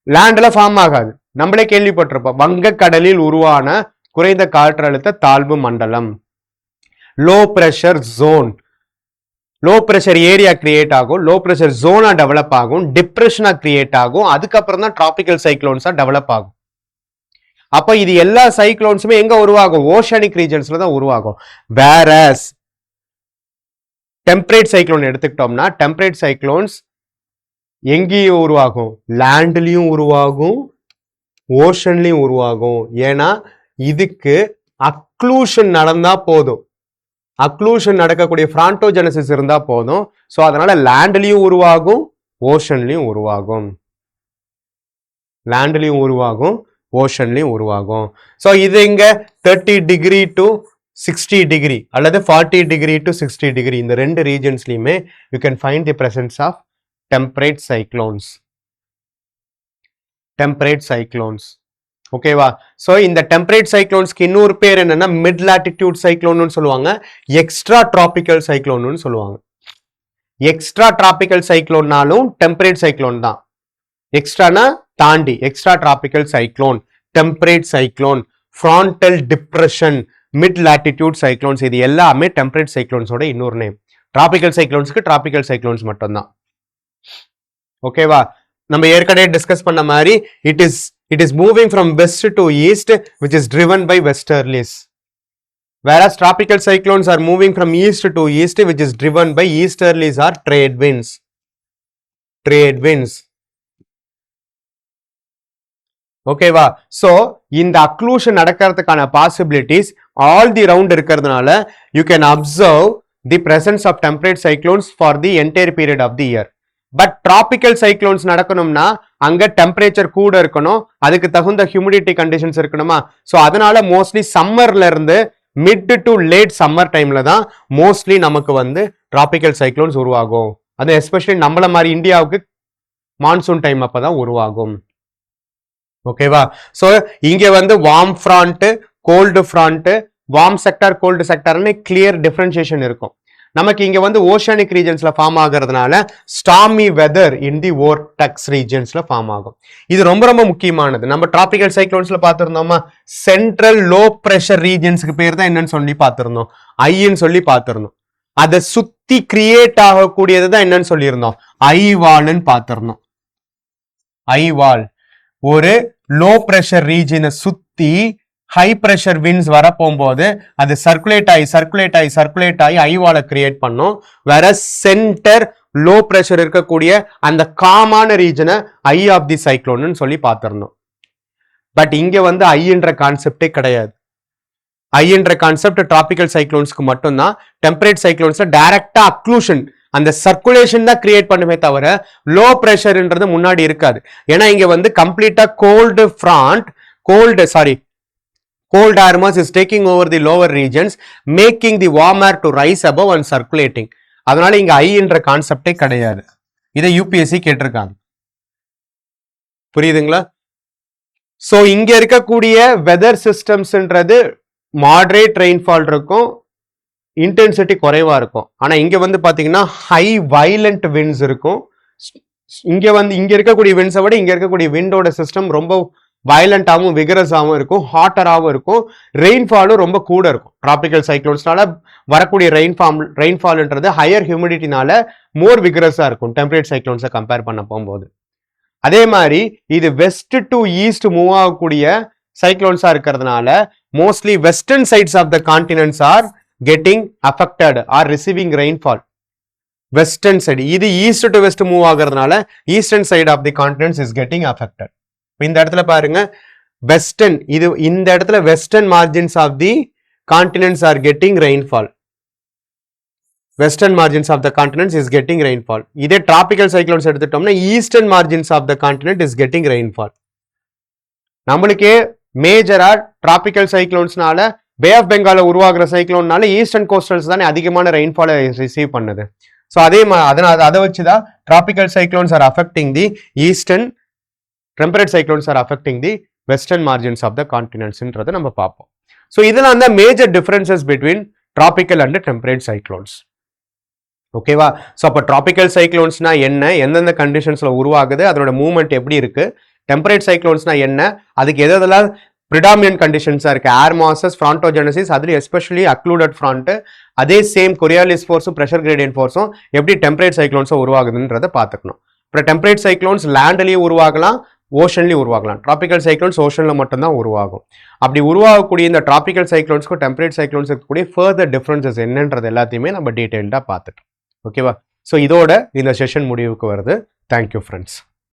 லேண்ட்ல ஃபார்ம் ஆகாது. நம்மளே கேள்விப்பட்டிருப்போம், வங்கக்கடலில் உருவான குறைந்த காற்றழுத்த தாழ்வு மண்டலம், low pressure zone, low pressure area create ஆகும், லோ பிரஷர் ஜோனா டெவலப் ஆகும், டிப்ரெஷனா கிரியேட் ஆகும், அதுக்கப்புறம் தான் டிராபிக்கல் சைக்ளோன்ஸா டெவலப் ஆகும். அப்ப இது எல்லா சைக்ளோன்ஸுமே எங்க உருவாகும்? ஓஷனிக் ரீஜன்ஸ்ல தான் உருவாகும். வேரஸ் டெம்பரேட் சைக்ளோன் எடுத்துக்கிட்டோம்னா டெம்பரேட் சைக்ளோன்ஸ் எங்கேயும் உருவாகும்? லேண்ட்லயும் உருவாகும், ஓஷன்லயும் உருவாகும். ஏன்னா இதுக்கு அக்ளூஷன் நடந்தா போதும், அக்ளூஷன் நடக்கக்கூடிய பிராண்டோஜெனசிஸ் இருந்தா போதும். சோ அதனால லேண்ட்லயும் உருவாகும், ஓஷன்லயும் உருவாகும், லேண்ட்லயும் உருவாகும், ஓஷன்லயும் உருவாகும். ஸோ இது இங்க 30 டிகிரி டு 60 டிகிரி அல்லது 40 டிகிரி டு 60 டிகிரி இந்த ரெண்டு ரீஜன்ஸ்லயுமே you can find the presence of temperate cyclones. Temperate cyclones ஓகேவா? ஸோ இந்த டெம்பரேட் சைக்ளோன்ஸ்க்கு இன்னொரு பேர் என்னன்னா மிட் லாட்டிடியூட் சைக்ளோன்னு சொல்லுவாங்க, எக்ஸ்ட்ரா டிராபிக்கல் சைக்ளோன்னு சொல்லுவாங்க. எக்ஸ்ட்ரா டிராபிக்கல் சைக்ளோன்னாலும் டெம்பரேட் சைக்ளோன் தான். எக்ஸ்ட்ரானா தாண்டி, extra tropical cyclone, temperate cyclone, frontal depression, mid latitude cyclones, இது எல்லாமே டெம்பரேட் சைக்ளோன்ஸோட இன்னொரு நேம். டிராபிக்கல் சைக்ளோன்ஸ்க்கு டிராபிக்கல் சைக்ளோன்ஸ் மட்டும்தான். ஓகேவா? நம்ம ஏற்கனவே டிஸ்கஸ் பண்ண மாதிரி it is moving from west to east which is driven by westerlies, whereas tropical cyclones are moving from east to east which is driven by easterlies or trade winds. Trade winds. ஓகேவா? சோ இந்த அக்ளூஷன் நடக்கிறதுக்கான பாசிபிலிட்டிஸ் ஆல் தி ரவுண்ட் இருக்கிறதுனால you can observe the presence of temperate cyclones for the entire period of the year. But tropical cyclones நடக்கணும்னா அங்க டெம்பரேச்சர் கூட இருக்கணும், அதுக்கு தகுந்த ஹியூமிடிட்டி கண்டிஷன்ஸ் இருக்கணுமா? ஸோ அதனால மோஸ்ட்லி சம்மர்ல இருந்து மிட் டு லேட் சம்மர் டைம்ல தான் மோஸ்ட்லி நமக்கு வந்து டிராபிக்கல் சைக்ளோன்ஸ் உருவாகும். அது எஸ்பெஷலி நம்மள மாதிரி இந்தியாவுக்கு மான்சூன் டைம் அப்பதான் உருவாகும். ஓகேவா? சோ இங்க வந்து warm front, cold front, warm sector, cold செக்டார்னு கிளியர் டிஃபரன்சியேஷன் இருக்கும். நமக்கு இங்க வந்து ஓஷனிக் ரீஜன்ஸ்ல ஃபார்ம் ஆகிறதுனால stormy weather in the vortex ரீஜன்ஸ்ல ஃபார்ம் ஆகும். இது ரொம்ப ரொம்ப முக்கியமானது. நம்ம டிராபிக்கல் சைக்ளோன்ஸ்ல பார்த்திருந்தோமா, சென்ட்ரல் லோ பிரஷர் ரீஜன்ஸ்க்கு பேர் தான் என்னன்னு சொல்லி பார்த்திருந்தோம், ஐன்னு சொல்லி பார்த்திருந்தோம். அதை சுத்தி கிரியேட் ஆகக்கூடியது தான் என்னன்னு சொல்லியிருந்தோம், ஐவால்னு பார்த்திருந்தோம். ஐவால் ஒரு லோ பிரஷர் ரீஜனை சுத்தி ஹை பிரஷர் விண்ட்ஸ் வர போகும்போது அது சர்க்குலேட் ஆகி ஐவாலை கிரியேட் பண்ணும். வேற சென்டர் லோ பிரஷர் இருக்கக்கூடிய அந்த காமான ரீஜனை ஐ ஆஃப் தி சைக்ளோன் சொல்லி பார்த்திருந்தோம். பட் இங்க வந்து ஐன்ற கான்செப்டே கிடையாது. ஐன்ற கான்செப்ட் டிராபிக்கல் சைக்ளோன்ஸ்க்கு மட்டும்தான். டெம்பரேட் சைக்ளோன்ஸ்ல டைரக்டா அக்ளூஷன், அந்த சர்க்குலேஷன் தான் கிரியேட் பண்ணுமே தவிர லோ பிரஷர்ன்றது முன்னாடி இருக்காது. ஏன்னா இங்க வந்து கம்ப்ளீட்டா cold front, cold air mass is taking over the lower regions, making the warm air to rise above and circulating. அதனால இங்க ஐன்ற கான்செப்டே கிடையாது. இதை யூபிஎஸ்சி கேட்டிருக்காங்க. புரியுதுங்களா? ஸோ இங்க இருக்கக்கூடிய வெதர் சிஸ்டம்ஸ்ன்றது மாடரேட் ரெயின்ஃபால் இருக்கும், இன்டென்சிட்டி குறைவா இருக்கும். ஆனா இங்க வந்து பாத்தீங்கன்னா ஹை வயலண்ட் விண்ட்ஸ் இருக்கும். இங்க இருக்கக்கூடிய விண்ட்ஸை விட இங்க இருக்கக்கூடிய விண்டோட சிஸ்டம் ரொம்ப வயலண்டாகவும் விகரஸாகவும் இருக்கும், ஹாட்டராகவும் இருக்கும், ரெயின்ஃபாலும் ரொம்ப கூட இருக்கும். டிராபிக்கல் சைக்ளோன்ஸ்னால வரக்கூடிய ரெயின்ஃபால்ன்றது ஹையர் ஹியூமிடிட்டினால மோர் விகரஸா இருக்கும் டெம்பரேட் சைக்ளோன்ஸை கம்பேர் பண்ண போகும்போது. அதே மாதிரி இது வெஸ்ட் டு ஈஸ்ட் மூவ் ஆகக்கூடிய சைக்ளோன்ஸா இருக்கிறதுனால mostly western sides of the continents are getting affected or receiving rainfall. Western side, இது ஈஸ்ட் டு வெஸ்ட் மூவ் ஆகிறதுனால eastern side of the continents is getting affected. இந்த இடத்துல பாருங்க, வெஸ்டர்ன், இது இந்த இடத்துல western margins of the continents are getting rainfall. Western margins of the continents is getting rainfall. இதே டிராபிக்கல் சைக்ளோன்ஸ் எடுத்துட்டோம்னா eastern margins of the continent is getting rainfall. நம்மளுக்கே மேஜரா டிராபிக்கல் சைக்ளோன்ஸ்னால பே ஆஃப் பெங்கால உருவாகிற சைக்ளோன்னால ஈஸ்டர்ன் கோஸ்டல்ஸ் தானே அதிகமான ரெயின்ஃபாலை ரிசீவ் பண்ணுது. ஸோ அதை வச்சுதான் tropical cyclones are affecting the eastern, temperate cyclones are affecting the western margins of the கான்டினென்ட்ஸ்ன்றதை நம்ம பார்ப்போம். ஸோ இதெல்லாம் தான் major differences between tropical and temperate cyclones. ஓகேவா? ஸோ அப்போ டிராபிக்கல் சைக்ளோன்ஸ்னா என்ன, எந்தெந்த கண்டிஷன்ஸ்ல உருவாகுது, அதோட மூவ்மெண்ட் எப்படி இருக்கு, டெம்பரேட் சைக்ளோன்ஸ்னா என்ன, அதுக்கு எதெல்லாம் ப்ரிடாமினன்ட் கண்டிஷன்ஸா இருக்கு, ஏர் மாசஸ், ஃப்ரான்டோஜெனசிஸ், அதுல எஸ்பெஷலி அக்ளூடட் ஃப்ராண்ட், அதே சேம் கொரியாலிஸ் ஃபோர்ஸும் ப்ரெஷர் கிரேடியன்ட் ஃபோர்ஸும் எப்படி டெம்பரேட் சைக்ளோன்ஸும் உருவாகுதுன்றதை பார்த்துக்கணும். அப்புறம் டெம்பரேட் சைக்ளோன்ஸ் லேண்ட்லயும் உருவாகலாம், ஓஷன்லயும் உருவாகலாம். டிராபிக்கல் சைக்ளோன்ஸ் ஓஷன்ல மட்டும்தான் உருவாகும். அப்படி உருவாகக்கூடிய இந்த டிராபிக்கல் சைக்ளோன்ஸ்க்கும் டெம்பரேட் சைக்ளோன்ஸ் இருக்கக்கூடிய ஃபர்தர் டிஃபரன்சஸ் என்னன்றது எல்லாத்தையுமே நம்ம டீடைல்டா பார்த்துட்டோம். ஓகேவா? ஸோ இதோட இந்த செஷன் முடிவுக்கு வருது. Thank you friends.